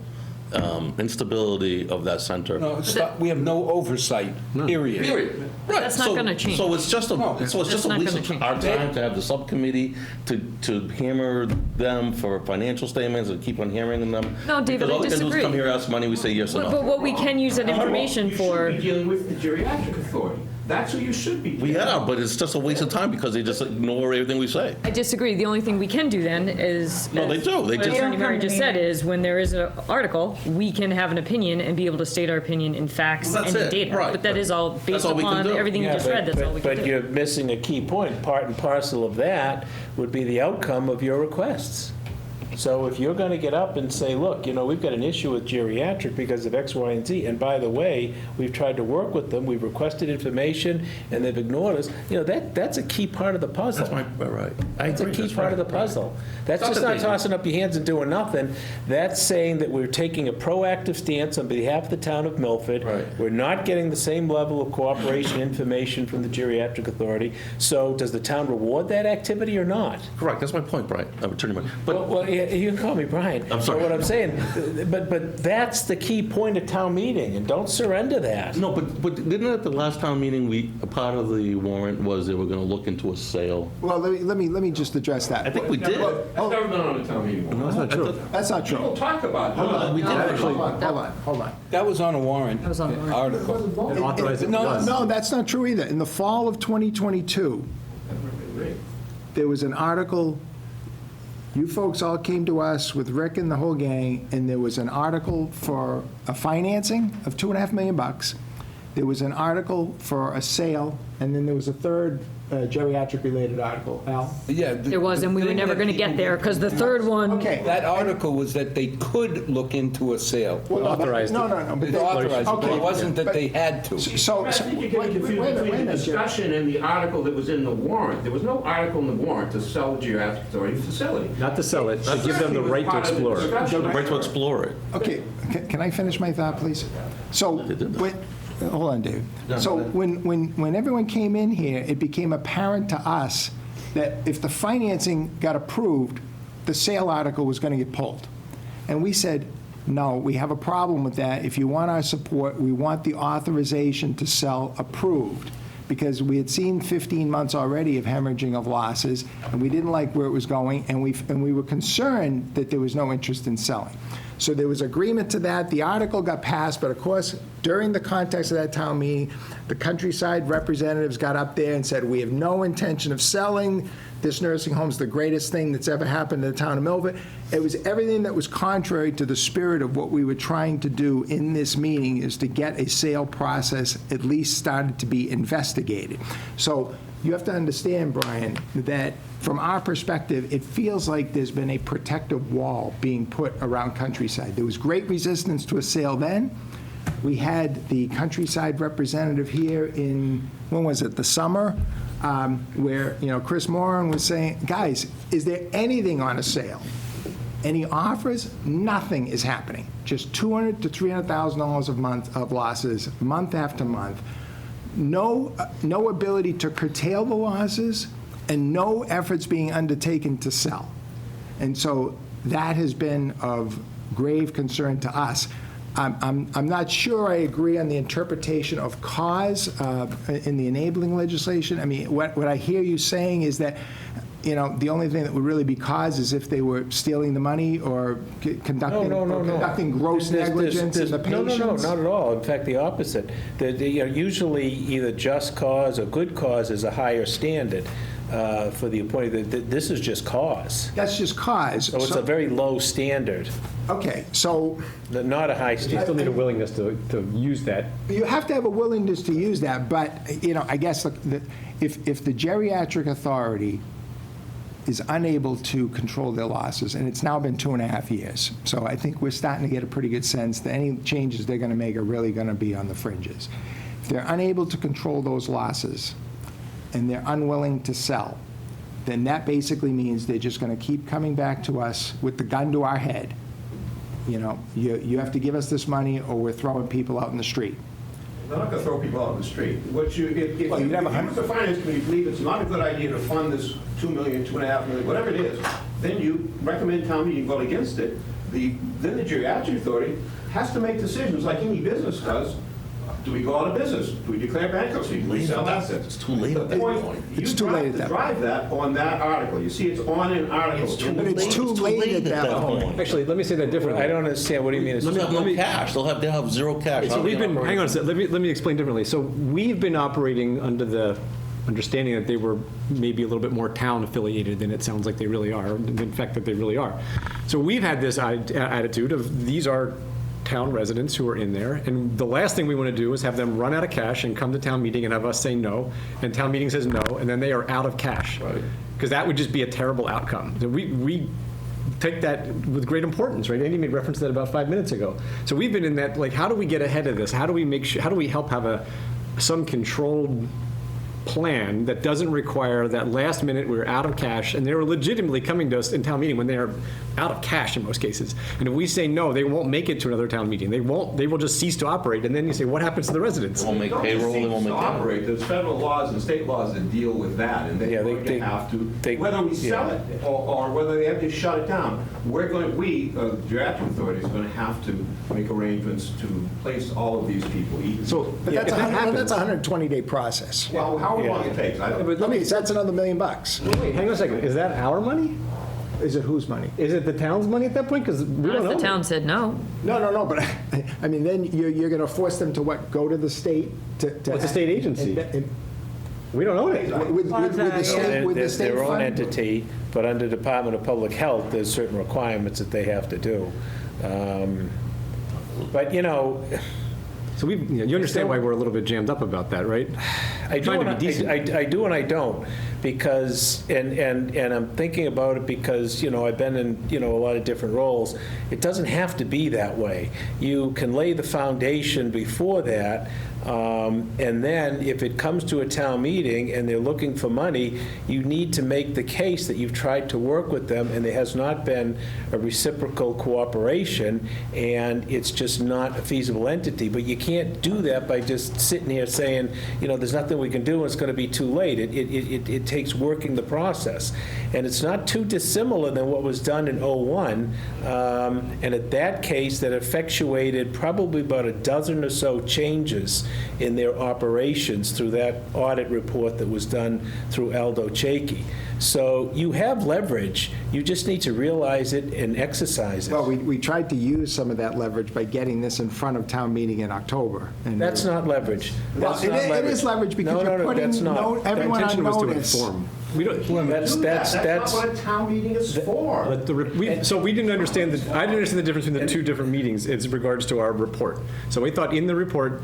instability of that center. No, we have no oversight, period. Period. Right. That's not So- gonna change. So it's just No. a, so it's just a That's not waste gonna of change. our time to have the subcommittee to hammer them for financial statements and keep on hammering them. No, David, Because I all they can do is disagree. come here, ask money, we say yes or But no. what we can use that information for. You should be dealing with the geriatric authority. That's who you should be. We dealing are, but it's just a waste of time because they just ignore everything we say. I disagree. The only thing we can do then is. No, they do. They What just- Attorney Murray just said is, when there is an article, we can have an opinion and be able to state our opinion in facts Well, and that's in it. data. Right. But that is all That's based all we can upon do. everything you Yeah, just read. That's all we can But do. you're missing a key point. Part and parcel of that would be the outcome of your requests. So if you're going to get up and say, look, we've got an issue with geriatric because of X, Y, and Z, and by the way, we've tried to work with them, we've requested information, and they've ignored us, that's a key part of the puzzle. That's right. I That's a agree. key That's part of right. the puzzle. That's Not just that not they- tossing up your hands and doing nothing. That's saying that we're taking a proactive stance on behalf of the town of Milford. Right. We're not getting the same level of cooperation information from the geriatric authority. So does the town reward that activity or not? Correct, that's my point, Brian. I'm Attorney Mike. But Well, yeah, you can call me Brian. I'm sorry. But what I'm saying, but that's the key point of town meeting, and don't surrender that. no, but didn't at the last town meeting, a part of the warrant was they were going to look into a sale? Well, let me just address that. I think we did. That's never been on a town meeting. No, that's not true. That's not true. People talk about it. Hold on, We did actually. hold on. That was on a warrant. That was on the warrant. Article. And authorize it No, was. no, that's not true either. In the fall of 2022, there was an article, you folks all came to us with Rick and the whole gang, and there was an article for a financing of $2.5 million. There was an article for a sale, and then there was a third geriatric-related article. Al? Yeah. There was, and we were thing never that going to get people- there, because the third one, Okay. That article was that they could look into a sale. Well, no, Authorized No, it. no, no. but It they- authorized it, but okay, it wasn't that they had to. So, I think you're getting confused wait a between the minute, Jerry. discussion and the article that was in the warrant. There was no article in the warrant to sell the geriatric authority facility. Not to sell it, to give them the right to explore. Right to explore it. Okay, can I finish my thought, please? So, hold on, Dave. So when everyone came in here, it became apparent to us that if the financing got approved, the sale article was going to get pulled. And we said, no, we have a problem with that. If you want our support, we want the authorization to sell approved. Because we had seen 15 months already of hemorrhaging of losses, and we didn't like where it was going, and we were concerned that there was no interest in selling. So there was agreement to that. The article got passed, but of course, during the context of that town meeting, the countryside representatives got up there and said, we have no intention of selling. This nursing home's the greatest thing that's ever happened to the town of Milford. It was everything that was contrary to the spirit of what we were trying to do in this meeting, is to get a sale process at least started to be investigated. So you have to understand, Brian, that from our perspective, it feels like there's been a protective wall being put around Countryside. There was great resistance to a sale then. We had the Countryside representative here in, when was it, the summer, where, Chris Moran was saying, guys, is there anything on a sale? Any offers? Nothing is happening. Just $200,000 to $300,000 a month of losses, month after month. No ability to curtail the losses, and no efforts being undertaken to sell. And so that has been of grave concern to us. I'm not sure I agree on the interpretation of cause in the enabling legislation. I mean, what I hear you saying is that, the only thing that would really be cause is if they were stealing the money or conducting gross negligence in the patients. No, not at all. In fact, the opposite. Usually either just cause or good cause is a higher standard for the appointee. This is just cause. That's just cause. So it's a very low standard, Okay, so not a high You still standard. need a willingness to use that. you have to have a willingness to use that, but, I guess if the geriatric authority is unable to control their losses, and it's now been 2.5 years, so I think we're starting to get a pretty good sense that any changes they're going to make are really going to be on the fringes. If they're unable to control those losses, and they're unwilling to sell, then that basically means they're just going to keep coming back to us with the gun to our head. You have to give us this money, or we're throwing people out in the street. They're not going to throw people out in the street. If Well, you, you'd have as the finance committee believe it's not a good idea to fund this $2 million, $2.5 million, whatever it is, then you recommend town meeting vote against it. Then the geriatric authority has to make decisions like any business does. Do we go out of business? Do we declare bankruptcy? Do we sell assets? It's too late at The that point- point. It's too late at You that drive that on that article. You see, it's on an article. But it's too late at that point. Actually, let me say that differently. I don't understand. What do you mean? They'll have let no me- cash, they'll have zero cash. So How we've do they been, operate? hang on a second, let me explain differently. So we've been operating under the understanding that they were maybe a little bit more town affiliated than it sounds like they really are, in fact, that they really are. So we've had this attitude of, these are town residents who are in there, and the last thing we want to do is have them run out of cash and come to town meeting and have us say no, and town meeting says no, and then they are out of cash. Right. Because that would just be a terrible outcome. So we take that with great importance, right? Andy made reference to that about 5 minutes ago. So we've been in that, like, how do we get ahead of this? How do we make sure, how do we help have some controlled plan that doesn't require that last minute we're out of cash, and they're legitimately coming to us in town meeting when they're out of cash in most cases. And if we say no, they won't make it to another town meeting. They will just cease to operate. And then you say, what happens to the residents? They won't make payroll, they won't make to that. operate. There's federal laws and state laws that deal with that, and Yeah, they're going to have to, whether we sell it or whether they have to shut it down, the geriatric authority is going to have to make arrangements to place all of these people. So, But yeah, that's if that happens- that's a 120-day process. Well, how long it takes, I don't. Let me, that's another $1 million. Wait, hang on a second. Is that our money? Is it whose money? Is it the town's money at that point? Because we Not don't if know. the town said no. No, but, I mean, then you're going to force them to what, go to the state to... What's a state agency? We don't own it. With the state, with the state Their own fund? entity, but under Department of Public Health, there's certain requirements that they have to do. But, you know, So you understand why we're a little bit jammed up about that, right? I do Trying to and be decent. I do and I don't, because, and I'm thinking about it because, you know, I've been in, you know, a lot of different roles. It doesn't have to be that way. You can lay the foundation before that, and then if it comes to a town meeting and they're looking for money, you need to make the case that you've tried to work with them and there has not been a reciprocal cooperation, and it's just not a feasible entity. But you can't do that by just sitting here saying, you know, there's nothing we can do, and it's going to be too late. It takes working the process. And it's not too dissimilar than what was done in '01. And at that case, that effectuated probably about a dozen or so changes in their operations through that audit report that was done through Aldo Chaiky. So you have leverage. You just need to realize it and exercise it. Well, we tried to use some of that leverage by getting this in front of town meeting in October. And That's not leverage. Well, That's not it is leverage because No, you're no, putting that's not. everyone on Intention was to notice. inform. We don't, That's not what a town meeting is for. but so we didn't understand, I didn't understand the difference between the two different meetings in regards to our report. So we thought in the report,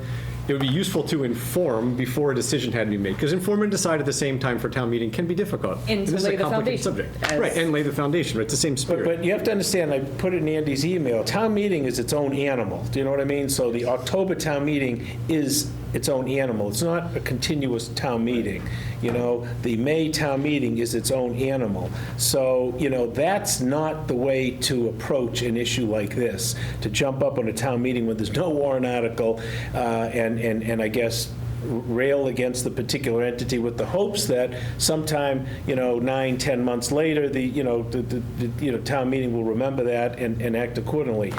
it would be useful to inform before a decision had to be made, because inform and decide at the same time for town meeting can be difficult. And to This is a lay the complicated foundation, subject. as- Right, and lay the foundation, right, it's the same spirit. But you have to understand, I put it in Andy's email, town meeting is its own animal. Do you know what I mean? So the October town meeting is its own animal. It's not a continuous town meeting. You know, the May town meeting is its own animal. So, you know, that's not the way to approach an issue like this, to jump up on a town meeting when there's no warrant article, and I guess rail against the particular entity with the hopes that sometime, you know, 9, 10 months later, the town meeting will remember that and act accordingly.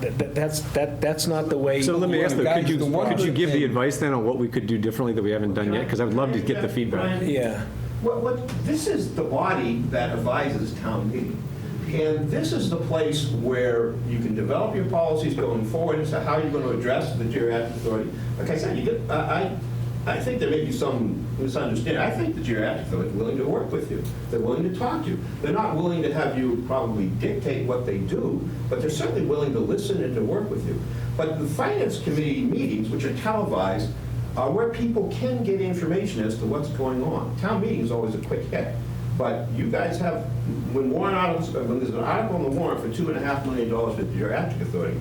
That's not the way. So let me ask, though, Guys, could the one you other give the thing- advice then on what we could do differently that we haven't done yet? Because I would love to get the feedback. Yeah. This is the body that advises town meeting. And this is the place where you can develop your policies going forward as to how you're going to address the geriatric authority. Like I said, I think there may be some misunderstanding. I think the geriatric authority is willing to work with you. They're willing to talk to you. They're not willing to have you probably dictate what they do, but they're certainly willing to listen and to work with you. But the finance committee meetings, which are televised, are where people can get information as to what's going on. Town meeting is always a quick hit. But you guys have, when there's an article on the warrant for $2.5 million for the geriatric authority,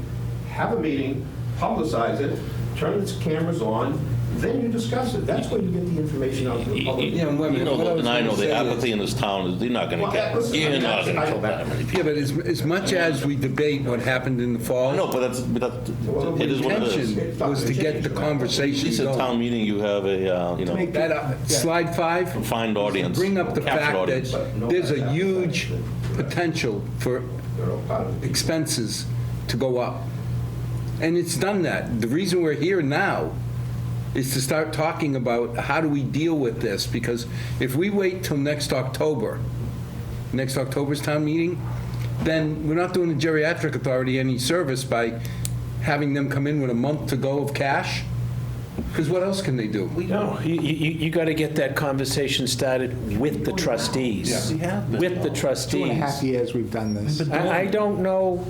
have a meeting, publicize it, turn the cameras on, then you discuss it. That's where you get the information out to the public. Yeah, wait a minute. You know, What I was and I gonna know the say is- apathy in this town is, they're not gonna Well, get, listen, you're not gonna I- kill that many people. Yeah, but as much as we debate what happened in the fall, I know, but it is what it is. intention was to get the At conversation least at town going. meeting, you have a, you know, That, slide 5, confined audience. bring up the captured fact audience. that there's a huge potential for They're all part of it. expenses to go up. And it's done that. The reason we're here now is to start talking about how do we deal with this, because if we wait till next October's town meeting, then we're not doing the geriatric authority any service by having them come in with a month to go of cash, because what else can they do? No, you got to get that conversation started with the trustees. We have been. With the 2.5 trustees. years we've done this. I don't know,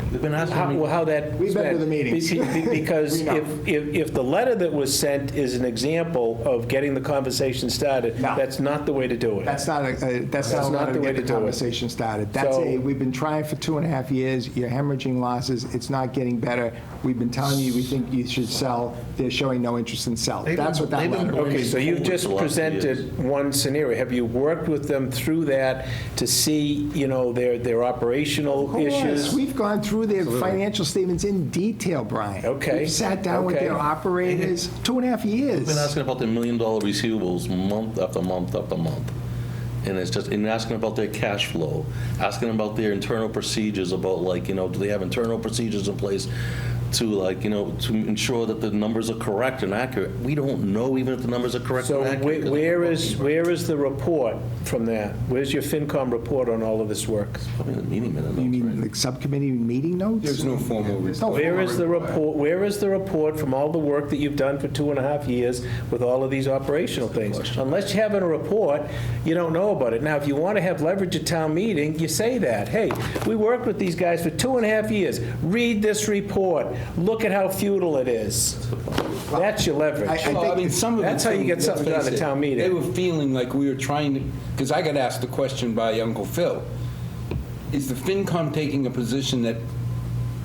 They've been asking me. how that. We've been to the meetings. Because We know. if the letter that was sent is an example of getting the conversation started, No. that's not the way to do it. That's not That's a not way the to way get to the do it. conversation started. So- We've been trying for 2.5 years, you're hemorrhaging losses, it's not getting better. We've been telling you, we think you should sell, they're showing no interest in selling. That's what that They've been letter Okay, is. so you've just For the last years. presented one scenario. Have you worked with them through that to see, their operational Of course, issues? we've gone through their financial statements in detail, Brian. Okay, We've sat down with okay. their operators, 2.5 They've years. been asking about their $1 million receivables month after month after month. And it's just, and asking about their cash flow, asking about their internal procedures about do they have internal procedures in place to to ensure that the numbers are correct and accurate. We don't know even if the numbers are correct So and accurate. 'cause where is the report from that? Where's your FinCom report on all of this work? Probably the meeting minute You notes, mean right? like subcommittee meeting notes? There's no formal There's no report. Where is the report, where is the report from all the work that you've done for 2.5 years with all of these operational things? Unless you have a report, you don't know about it. Now, if you want to have leverage at town meeting, you say that. Hey, we worked with these guys for 2.5 years. Read this report. Look at how futile it is. That's your leverage. Well, I mean, some of That's it, how you get let's something done face at it, town meeting. They were feeling like we were trying to, because I got asked the question by Uncle Phil, is the FinCom taking a position that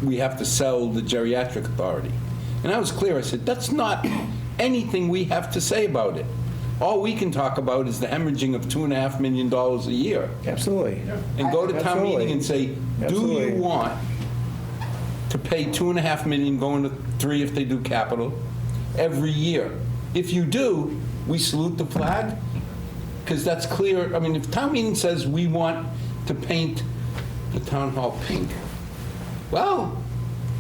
we have to sell the geriatric authority? And I was clear, I said, that's not anything we have to say about it. All we can talk about is the hemorrhaging of $2.5 million a year. Absolutely. And go to town Absolutely. meeting and say, do Absolutely. you want to pay $2.5 million going to 3 if they do capital every year? If you do, we salute the flag, because that's clear. I mean, if town meeting says we want to paint the town hall pink, well,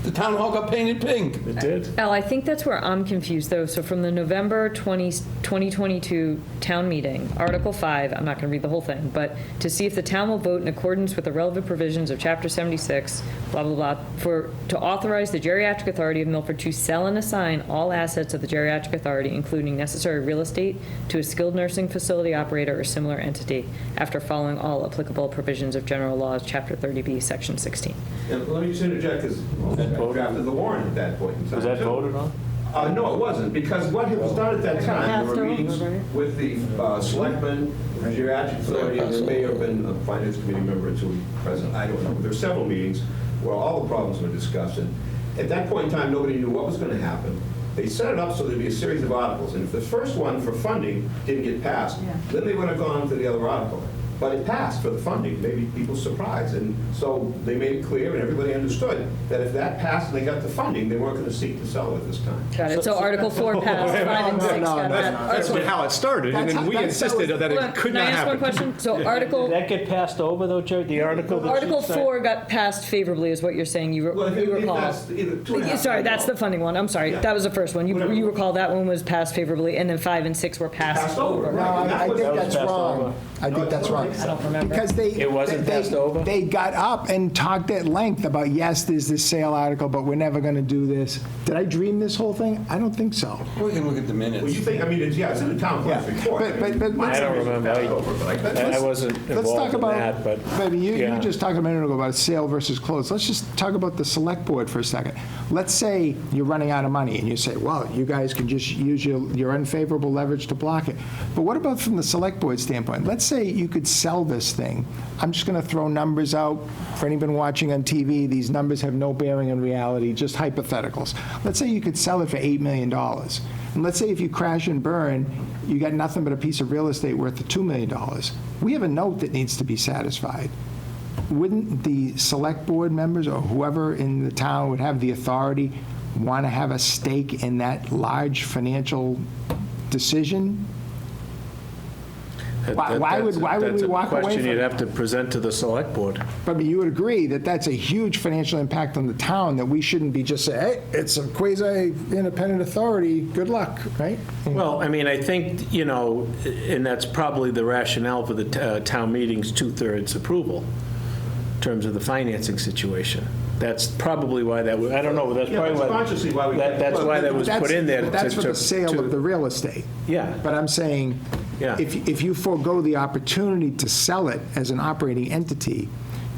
the town hall got painted pink. It did. Al, I think that's where I'm confused, though. So from the November 2022 town meeting, Article 5, I'm not going to read the whole thing, but to see if the town will vote in accordance with the relevant provisions of Chapter 76, blah, blah, blah, to authorize the Geriatric Authority of Milford to sell and assign all assets of the Geriatric Authority, including necessary real estate, to a skilled nursing facility operator or similar entity, after following all applicable provisions of General Laws, Chapter 30B, Section 16. And let me just interject, because I drafted the warrant at that point in time. Was that voted on? No, it wasn't, because what was done at that time, there were passed meetings over, right? with the selectmen, the geriatric authority, and there may have been a finance committee member or two present, I don't know. There were several meetings where all the problems were discussed, and at that point in time, nobody knew what was going to happen. They set it up so there'd be a series of articles, and if the first one for funding didn't get passed, then they would have gone to the other article. But it passed for the funding, maybe people surprised, and so they made it clear, and everybody understood, that if that passed and they got the funding, they weren't going to seek to sell it at this time. Got it. So Article 4 passed, 5 and 6 got That's passed. how it started, and then we insisted that Hold on, it could can I not ask one happen. question? So Did Article, that get passed over, though, Joe? The article? that you Article said? 4 got passed favorably, is what you're saying, you Well, if recall? that's either 2.5 Sorry, that's the funding one, I'm sorry, Yeah. that was the first one. Whatever. You recall that one was passed favorably, and then 5 and 6 were passed Passed over, over. No, right. And I think that was- that's passed wrong. over. I think that's wrong. I don't remember. Because they. It wasn't they- passed over? They got up and talked at length about, yes, there's this sale article, but we're never going to do this. Did I dream this whole thing? I don't think so. We can look at the Well, you minutes. think, I mean, it's in the town clerk's Yeah, report. but I don't remember. I wasn't Let's talk involved in about, that, but. baby, you yeah. just talked a minute ago about sale versus close. Let's just talk about the select board for a second. Let's say you're running out of money and you say, well, you guys can just use your unfavorable leverage to block it. But what about from the select board standpoint? Let's say you could sell this thing. I'm just going to throw numbers out. For anyone watching on TV, these numbers have no bearing on reality, just hypotheticals. Let's say you could sell it for $8 million. And let's say if you crash and burn, you got nothing but a piece of real estate worth of $2 million. We have a note that needs to be satisfied. Wouldn't the select board members or whoever in the town would have the authority want to have a stake in that large financial decision? Why would we walk away That's a question from you'd it? have to present to the select board. But you would agree that that's a huge financial impact on the town, that we shouldn't be just saying, hey, it's a quasi-independent authority, good luck, right? Well, I mean, I think, and that's probably the rationale for the town meeting's 2/3 approval in terms of the financing situation. That's probably why that, I don't know, that's Yeah, probably that's why. consciously why we- That's why that was put in there. But that's for to- the sale of to- the real estate. Yeah. But I'm saying, Yeah. if you forego the opportunity to sell it as an operating entity,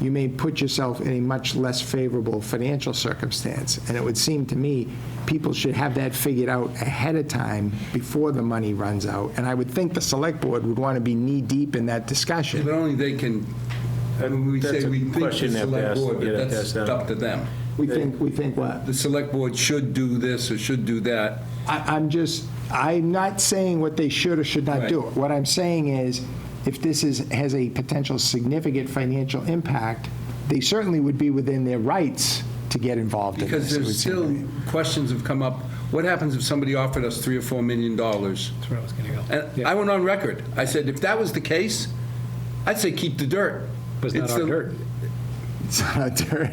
you may put yourself in a much less favorable financial circumstance. And it would seem to me, people should have that figured out ahead of time before the money runs out. And I would think the select board would want to be knee-deep in that discussion. But only they can, when we That's say a we think the question they have to select ask- board, you'd but have to that's ask them. up to them. We think what? The select board should do this or should do that. I'm not saying what they should or should not do. Right. What I'm saying is, if this has a potential significant financial impact, they certainly would be within their rights to get involved in Because this. it would there's seem to still, me. questions have come up. What happens if somebody offered us $3 or $4 million? That's where I was going to go. And I went on record. I said, if that was the case, I'd say keep the dirt. But it's not our the- dirt. It's not dirt.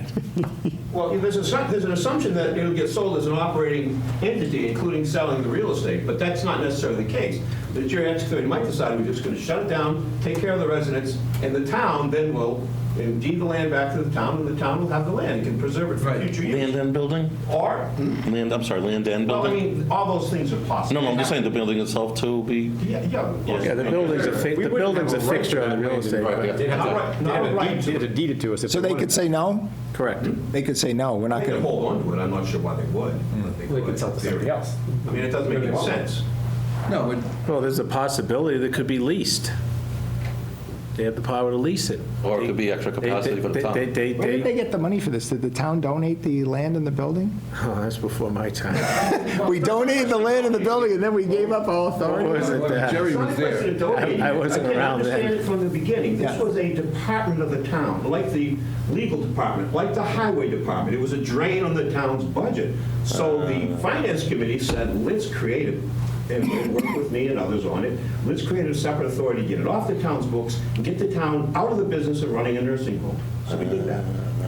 Well, there's an assumption that it'll get sold as an operating entity, including selling the real estate, but that's not necessarily the case. The geriatric authority might decide we're just going to shut it down, take care of the residents, and the town then will deed the land back to the town, and the town will have the land and can preserve it for Right. future use. Land and building? Or, Land, I'm sorry, land and well, I building? mean, all those things are possible. No, I'm just saying the building itself to be, Yeah, of course. Yeah, the building's a fixture on the real estate. They have not a right They had to. to deed it to us if So they wanted could say no? Correct. They could say, no, we're not They going could to. hold on to it, I'm not sure why they would. but They could sell it to somebody else. I mean, it doesn't make any sense. No, Well, there's a possibility that it could be leased. They have the power to lease it. or it could be extra capacity for the town. Where did they get the money for this? Did the town donate the land and the building? Oh, that's before my time. We donated the land and the building, and then we gave up all authority? What was it that? Jerry It's not was a question there. of donating. I wasn't around then. I can understand it from the beginning. This Yeah. was a department of the town, like the legal department, like the highway department. It was a drain on the town's budget. So the finance committee said, let's create it, and they worked with me and others on it. Let's create a separate authority, get it off the town's books, and get the town out of the business of running a nursing home. So we did that.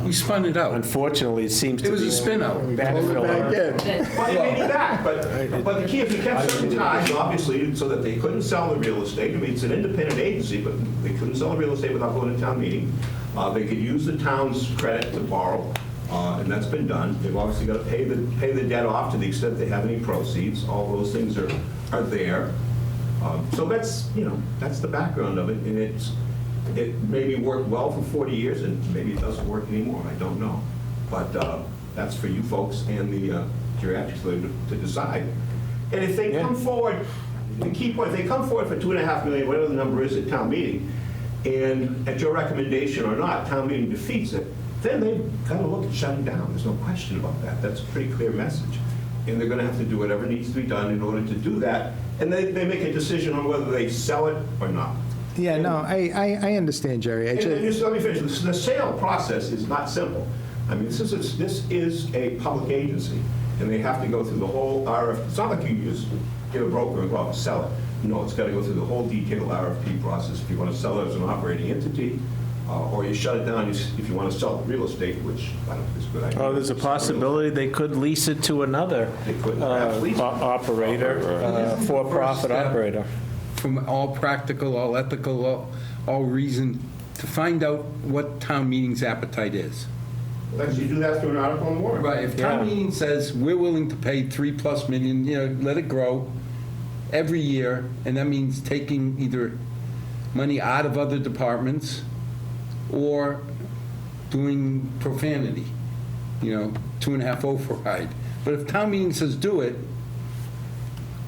we spun it out. Unfortunately, it seems It to was be a spin out. backfill. Back in. Well, it may be that, but the key, if you kept certain ties, obviously, so that they couldn't sell the real estate. I mean, it's an independent agency, but they couldn't sell the real estate without going to town meeting. They could use the town's credit to borrow, and that's been done. They've obviously got to pay the debt off to the extent they have any proceeds. All those things are there. So that's, that's the background of it, and it maybe worked well for 40 years, and maybe it doesn't work anymore, I don't know. But that's for you folks and the geriatrics authority to decide. And if they come forward, the key point, if they come forward for $2.5 million, whatever the number is at town meeting, and at your recommendation or not, town meeting defeats it, then they've got to look at shutting down. There's no question about that. That's a pretty clear message. And they're going to have to do whatever needs to be done in order to do that. And they make a decision on whether they sell it or not. Yeah, no, I understand, Jerry. And just let me finish. The sale process is not simple. I mean, this is a public agency, and they have to go through the whole RFP. It's not like you just get a broker and go out and sell it. No, it's got to go through the whole detailed RFP process. If you want to sell it as an operating entity, or you shut it down if you want to sell real estate, which I don't think is a good idea. Oh, there's a possibility they could lease it to another They could perhaps lease it. operator, for-profit step. operator. From all practical, all ethical, all reason, to find out what town meeting's appetite is. Let's you do that through an article on the warrant. Right, if town Yeah. meeting says, we're willing to pay $3+ million, let it grow every year, and that means taking either money out of other departments or doing profanity, 2.5 override. But if town meeting says do it,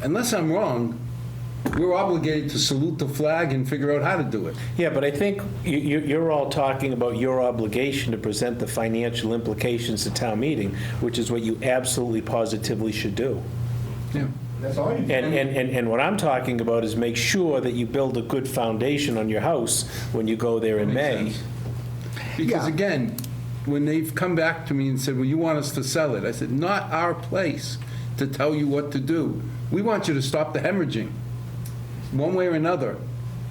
unless I'm wrong, we're obligated to salute the flag and figure out how to do it. Yeah, but I think you're all talking about your obligation to present the financial implications to town meeting, which is what you absolutely positively should do. Yeah. That's all you do. And what I'm talking about is make sure that you build a good foundation on your house when you go there in May. Makes sense. Because Yeah. again, when they've come back to me and said, well, you want us to sell it, I said, not our place to tell you what to do. We want you to stop the hemorrhaging, one way or another.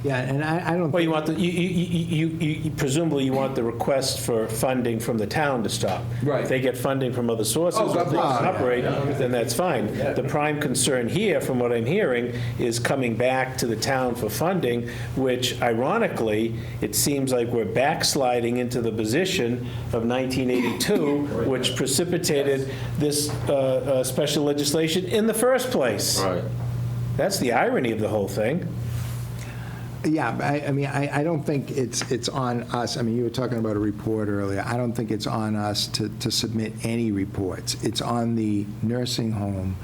Yeah, and I don't. Well, you want you presumably you want the request for funding from the town to stop. Right. If they get funding from other sources, Oh, God if they bless. operate, then that's fine. The prime concern here, from what I'm hearing, is coming back to the town for funding, which ironically, it seems like we're backsliding into the position of 1982, which precipitated this special legislation in the first place. Right. That's the irony of the whole thing. Yeah, I mean, I don't think it's on us. I mean, you were talking about a report earlier. I don't think it's on us to submit any reports. It's on the nursing home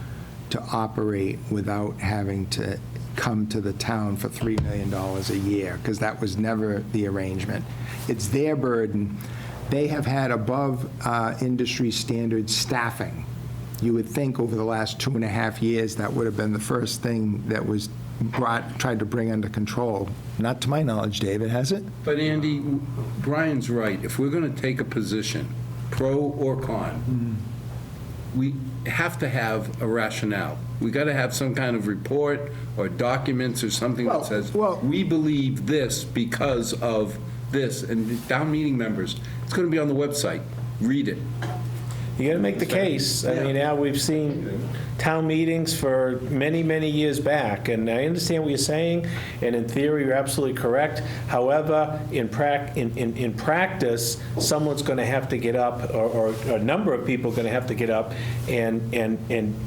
to operate without having to come to the town for $3 million a year, because that was never the arrangement. It's their burden. They have had above industry standard staffing. You would think over the last 2.5 years, that would have been the first thing that was tried to bring under control. Not to my knowledge, David, has it? But Andy, Brian's right. If we're going to take a position, pro or con, we have to have a rationale. We got to have some kind of report or documents or something that says, we believe this because of this. And town meeting members, it's going to be on the website. Read it. You got to make the case. I mean, now we've seen town meetings for many, many years back, and I understand what you're saying, and in theory, you're absolutely correct. However, in practice, someone's going to have to get up, or a number of people are going to have to get up and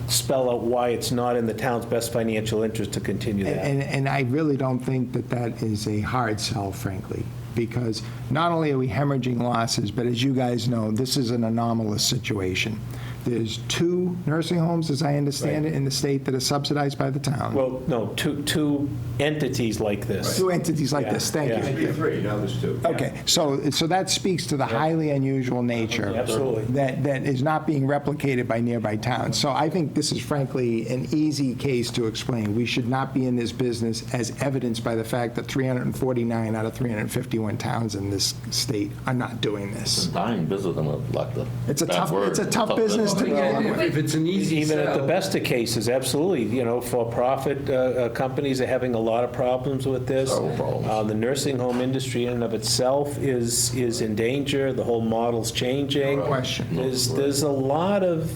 spell out why it's not in the town's best financial interest to continue that. And I really don't think that is a hard sell, frankly, because not only are we hemorrhaging losses, but as you guys know, this is an anomalous situation. There's 2 nursing homes, as I understand it, in the state that are subsidized by the town. Well, no, two entities like this. 2 entities like this, thank Yeah. you. Maybe 3, now there's 2. Okay, so that speaks to the highly unusual nature. Absolutely. That is not being replicated by nearby towns. So I think this is frankly an easy case to explain. We should not be in this business, as evidenced by the fact that 349 out of 351 towns in this state are not doing this. Dying business, like the. It's a tough business to go on with. If it's an easy Even at the sell, best of cases, absolutely, for-profit companies are having a lot of problems with this. Several problems. The nursing home industry in and of itself is in danger, the whole model's changing. No question. There's a lot of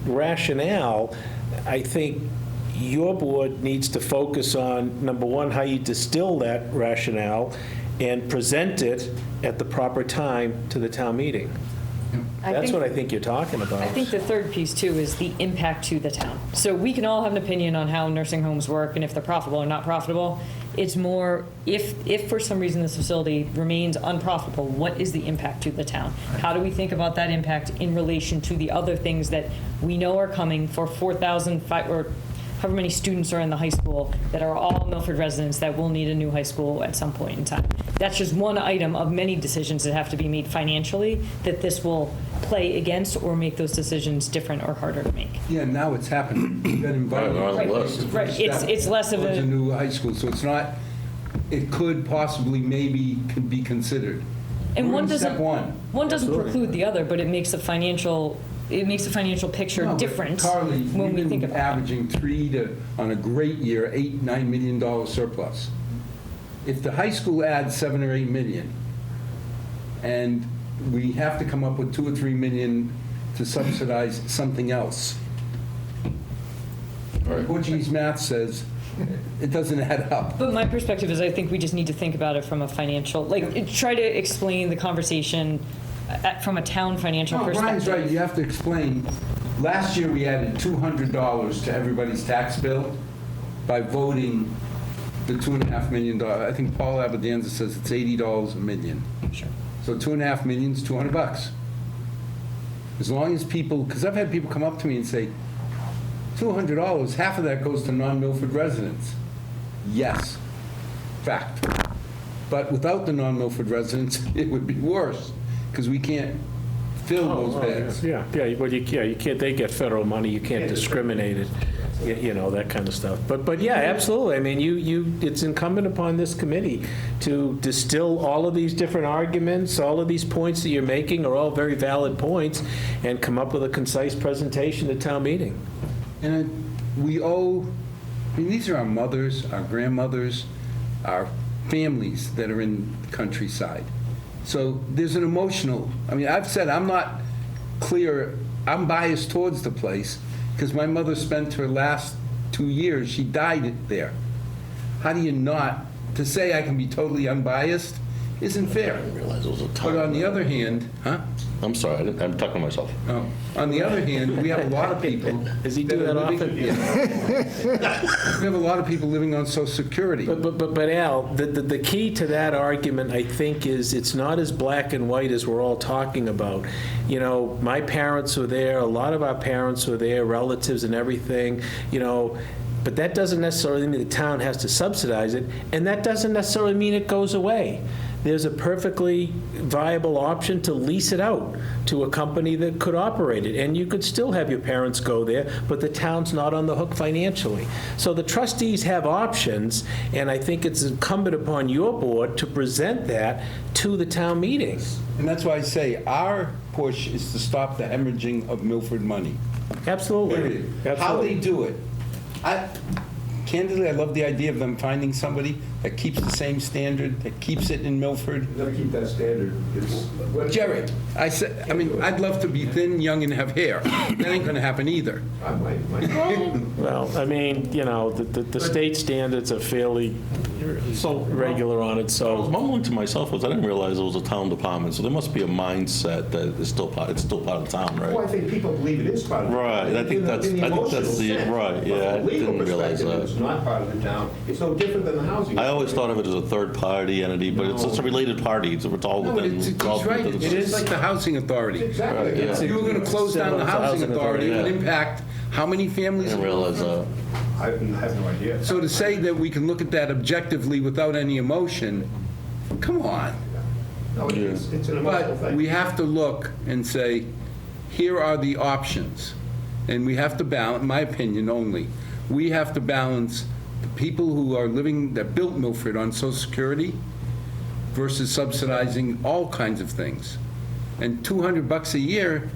rationale. I think your board needs to focus on, number one, how you distill that rationale and present it at the proper time to the town meeting. That's what I think you're talking about. I think the third piece, too, is the impact to the town. So we can all have an opinion on how nursing homes work and if they're profitable or not profitable. It's more, if for some reason this facility remains unprofitable, what is the impact to the town? How do we think about that impact in relation to the other things that we know are coming for 4,000, or however many students are in the high school that are all Milford residents that will need a new high school at some point in time? That's just one item of many decisions that have to be made financially that this will play against or make those decisions different or harder to make. yeah, now it's happening. We've been invited. Right, on the to list. the Right, first it's step less of towards a- new high school, so it's not, it could possibly, maybe, could be considered. And We're one in doesn't, step one. one doesn't preclude the other, but it makes the financial picture No, but different Carly, when we we've think been about it. averaging 3 to, on a great year, $8-9 million surplus. If the high school adds 7 or 8 million, and we have to come up with 2 or 3 million to subsidize something else, Portuguese math says it doesn't add up. But my perspective is I think we just need to think about it from a financial, try to explain the conversation from a town financial No, perspective. Brian's right, you have to explain. Last year, we added $200 to everybody's tax bill by voting the $2.5 million. I think Paul Abedanza says it's $80 a million. Sure. So $2.5 million is $200. As long as people, because I've had people come up to me and say, $200, half of that goes to non-Milford residents. Yes, fact. But without the non-Milford residents, it would be worse, because we can't fill those beds. Yeah, well, you can't, they get federal money, you can't discriminate it, that kind of stuff. But yeah, absolutely, I mean, it's incumbent upon this committee to distill all of these different arguments, all of these points that you're making are all very valid points, and come up with a concise presentation at town meeting. And we owe, I mean, these are our mothers, our grandmothers, our families that are in the countryside. So there's an emotional, I mean, I've said I'm not clear, I'm biased towards the place because my mother spent her last 2 years, she died there. How do you not, to say I can be totally unbiased isn't fair. I didn't realize it was a But ton. on the other hand, huh? I'm sorry, I'm talking to myself. No. On the other hand, we have a lot of people. Does he do that are living- often? Yeah. We have a lot of people living on Social Security. But Al, the key to that argument, I think, is it's not as black and white as we're all talking about. You know, my parents were there, a lot of our parents were there, relatives and everything, you know, but that doesn't necessarily mean the town has to subsidize it, and that doesn't necessarily mean it goes away. There's a perfectly viable option to lease it out to a company that could operate it, and you could still have your parents go there, but the town's not on the hook financially. So the trustees have options, and I think it's incumbent upon your board to present that to the town meetings. And that's why I say our push is to stop the hemorrhaging of Milford money. Absolutely. Period. How Absolutely. they do it. Candidly, I love the idea of them finding somebody that keeps the same standard, that keeps it in Milford. You gotta keep that standard. Jerry, I mean, I'd love to be thin, young, and have hair. That ain't gonna happen either. Well, I mean, you know, the state standards are fairly regular on it, I was so. mumbling to myself, because I didn't realize it was a town department, so there must be a mindset that it's still part of the town, Well, I right? think people believe it is part of the town. Right, I think that's- In the I think that's emotional the- sense. right, But yeah, from a I legal didn't realize perspective, that. It's not part of the town. It's no different than the housing. I always thought of it as a third-party entity, but it's a related party, it's all No, within. he's it's all right. within It's the- just like the housing authority. Exactly. Right, yeah. If you were gonna close down the housing authority, it would impact how many I families? didn't realize that. I have no idea. So to say that we can look at that objectively without any emotion, come on. No, it's an emotional But thing. we have to look and say, here are the options. And we have to balance, my opinion only, we have to balance the people who are living, that built Milford on Social Security versus subsidizing all kinds of things. And $200 a year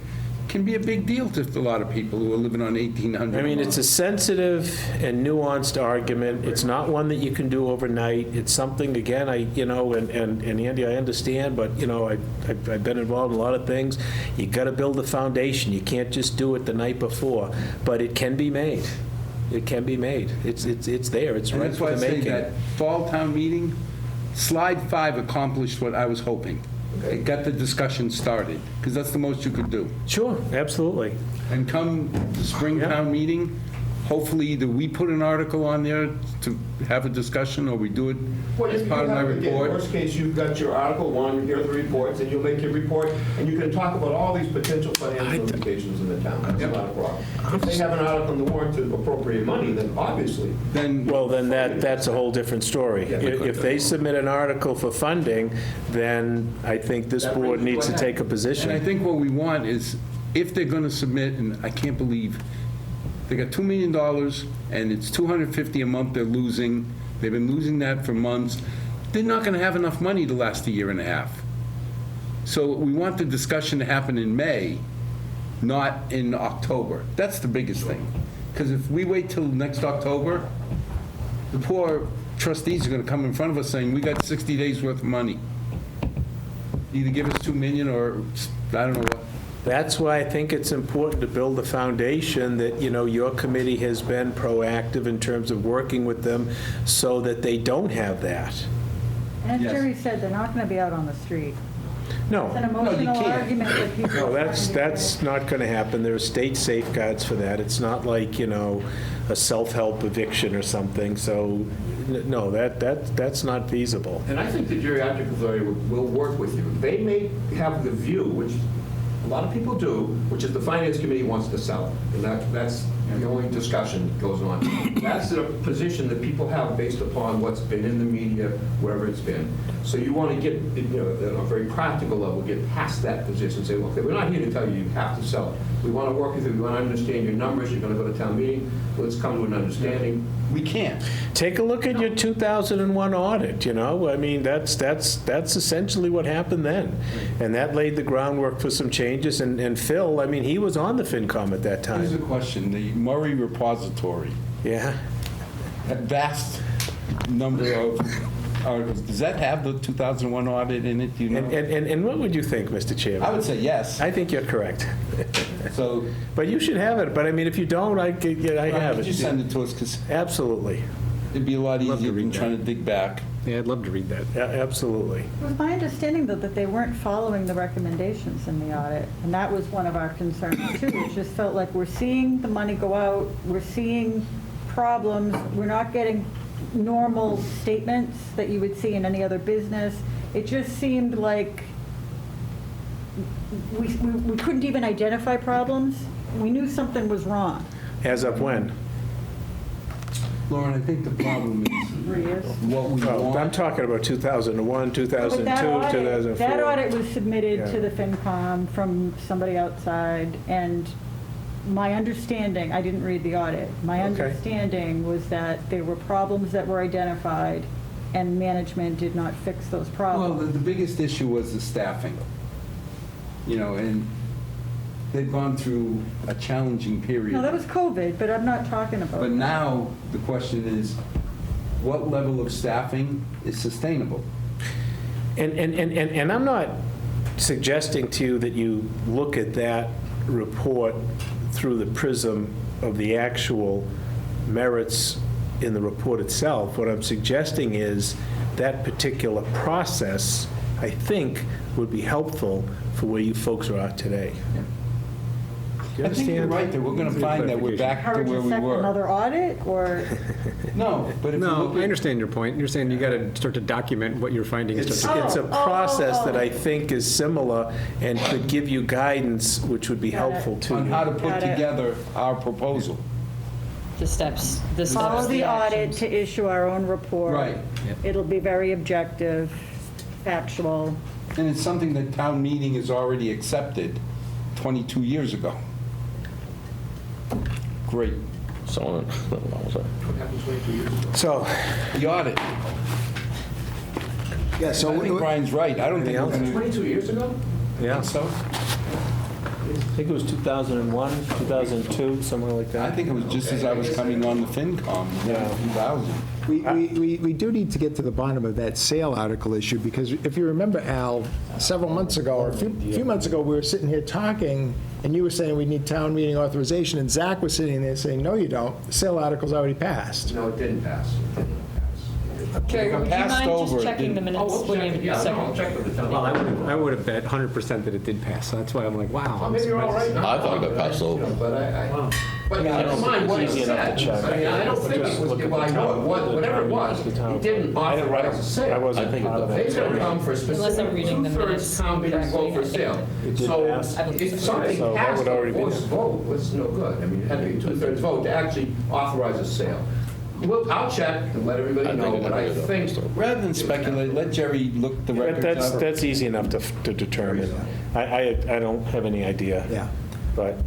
can be a big deal to a lot of people who are living on $1,800. I mean, it's a sensitive and nuanced argument. It's not one that you can do overnight. It's something, again, and Andy, I understand, but, you know, I've been involved in a lot of things. You got to build a foundation. You can't just do it the night before. But it can be made. It can be made. It's there. It's And right that's for why I the say making. that fall town meeting, slide 5 accomplished what I was hoping. It got the discussion started, because that's the most you could do. Sure, absolutely. And come the spring Yeah. town meeting, hopefully either we put an article on there to have a discussion, or we do it as part of my report. Worst case, you've got your Article 1, here are the reports, and you'll make your report, and you can talk about all these potential financial implications in the town. That's not a problem. If they have an article in the warrant to appropriate money, then obviously, Then, Well, then that's a whole different story. If they submit an article for funding, then I think this That board brings you needs to ahead. take a and I position. think what we want is, if they're going to submit, and I can't believe, they got $2 million, and it's $250 a month they're losing. They've been losing that for months. They're not going to have enough money to last a year and a half. So we want the discussion to happen in May, not in October. That's the biggest thing. Because if we wait till next October, the poor trustees are going to come in front of us saying, we got 60 days worth of money. Either give us 2 million or, I don't know what. That's why I think it's important to build a foundation that, you know, your committee has been proactive in terms of working with them so that they don't have that. And Yes. as Jerry said, they're not going to be out on the street. No. It's an emotional can't. argument that people. No, are that's trying to not going to happen. There are state safeguards for that. It's not like, you know, a self-help eviction or something, so, no, that's not feasible. and I think the geriatric authority will work with you. They may have the view, which a lot of people do, which is the finance committee wants to sell it. And that's the only discussion that goes on. That's the position that people have based upon what's been in the media, wherever it's been. So you want to get, you know, on a very practical level, get past that position, say, okay, we're not here to tell you you have to sell it. We want to work with you, we want to understand your numbers, you're going to go to town meeting, let's come to an understanding. We can't. Take a look at your 2001 audit, you know? I mean, that's essentially what happened then. And that laid the groundwork for some changes, and Phil, I mean, he was on the FinCom at that Here's the time. question, the Murray repository, Yeah? that vast number of articles, does that have the 2001 audit in it, do you know? And what would you think, Mr. I Chairman? would say yes. I think you're correct. So, But you should have it, but I mean, if you don't, I have could you it. send it to us, because Absolutely. It'd be a lot Love to easier than read that. trying to dig back. Yeah, I'd love to read that. Absolutely. It was my understanding, though, that they weren't following the recommendations in the audit, and that was one of our concerns, too. It just felt like we're seeing the money go out, we're seeing problems, we're not getting normal statements that you would see in any other business. It just seemed like we couldn't even identify problems. We knew something was wrong. As of when? Lauren, I think the problem is 3 years. what we Oh, I'm want. talking about 2001, 2002, But 2004. that audit was submitted to Yeah. the FinCom from somebody outside, and my understanding, I didn't read the audit, my Okay. understanding was that there were problems that were identified, and management did not fix those Well, problems. the biggest issue was the staffing. You know, and they've gone through a challenging period. No, that was COVID, but I'm not talking about. But now, the question is, what level of staffing is sustainable? And I'm not suggesting to you that you look at that report through the prism of the actual merits in the report itself. What I'm suggesting is that particular process, I think, would be helpful for where you folks are at today. Do you I think you're understand? right, that we're gonna find that we're back to Encourage where we were. another audit, or? No, but if you No, look I at, understand your point. You're saying you got to start to document what you're finding. and It's start to- it's a process that I think is similar and could give you guidance, which would be Got it. helpful to on how you. to put Got it. together our proposal. The steps. Follow the audit actions. to issue our own report. Right. It'll be very objective, factual. And it's something that town meeting has already accepted 22 years ago. Great. Someone, what was that? So, The audit. Yeah, I think Brian's right. I don't think we're gonna. 22 years ago? yeah, So, I think it was 2001, 2002, somewhere like that. I think it was just as I was coming on the FinCom in Yeah. 2000. We do need to get to the bottom of that sale article issue, because if you remember, Al, several months ago, or a few months ago, we were sitting here talking, and you were saying we need town meeting authorization, and Zach was sitting there saying, no, you don't, the sale article's already passed. No, it didn't pass. It did not pass. Okay, Would we're you passed mind over. just It checking the didn't- minutes? Oh, we'll check it, yeah, no, I'll check with the town. Well, I would have bet 100% that it did pass, so that's why I'm like, wow. I'm Maybe you're all right. surprised. I thought it got passed over. But but keep in mind what it It's easy enough said. to check. I mean, I don't think it was, well, I know it was, whatever it was, it didn't authorize a sale. I wasn't I think part of it that. It's gonna come for a Unless I'm specific reading the minutes two-thirds town meeting vote for sale. It did So pass. if something So that passed would a already be- voice vote, was no good. I mean, it had to be a two-thirds vote to actually authorize a sale. Well, I'll check and let everybody I think know, it but I did. think. Rather than speculate, let Jerry look the But records up. that's easy enough to determine. I don't have any idea. Yeah. But,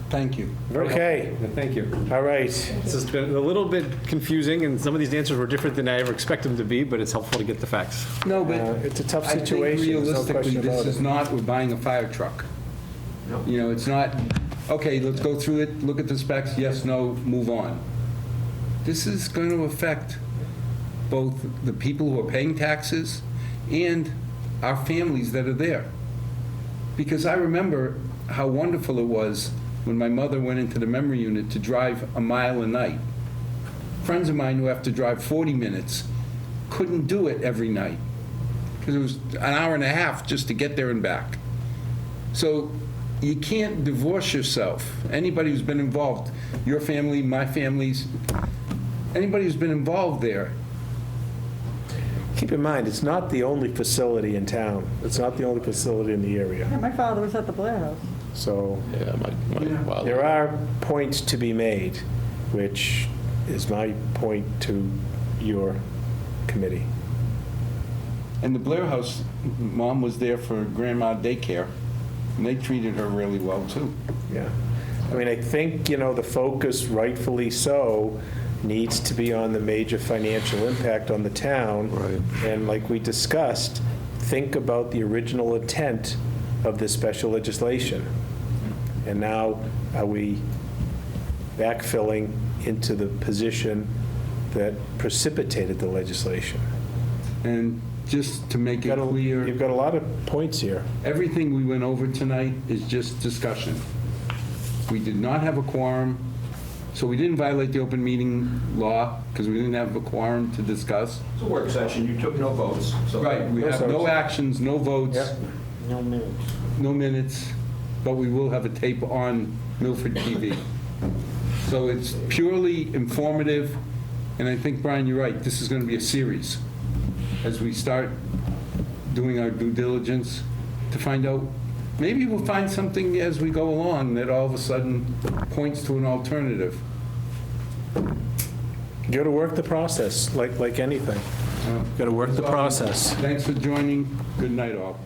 Thank you. okay, Yeah, Thank you. all right. It's just been a little bit confusing, and some of these answers were different than I ever expected them to be, but it's helpful to get the facts. No, but It's a tough I think situation, there's no realistically, question this about is it. not, we're buying a fire truck. No. You know, it's not, okay, let's go through it, look at the specs, yes, no, move on. This is going to affect both the people who are paying taxes and our families that are there. Because I remember how wonderful it was when my mother went into the memory unit to drive a mile a night. Friends of mine who have to drive 40 minutes couldn't do it every night because it was an hour and a half just to get there and back. So you can't divorce yourself. Anybody who's been involved, your family, my family's, anybody who's been involved there, Keep in mind, it's not the only facility in town. It's not the only facility in the area. Yeah, my father was at the Blair House. So Yeah, my father. there are points to be made, which is my point to your committee. and the Blair House, Mom was there for grandma daycare, and they treated her really well, too. Yeah. I mean, I think, the focus, rightfully so, needs to be on the major financial impact on the town. Right. And like we discussed, think about the original intent of this special legislation. And now, are we backfilling into the position that precipitated the legislation? And just to make it clear, You've got a lot of points here. everything we went over tonight is just discussion. We did not have a quorum, So we didn't violate the open meeting law because we didn't have a quorum to discuss. It's a work session, you took no votes, so. Right, we have no actions, no votes, No minutes. no minutes, but we will have a tape on Milford TV. So it's purely informative, and I think, Brian, you're right, this is going to be a series as we start doing our due diligence to find out, maybe we'll find something as we go along that all of a sudden points to an alternative. You got to work the process, like anything. Got to work the process. Thanks for joining. Good night, all.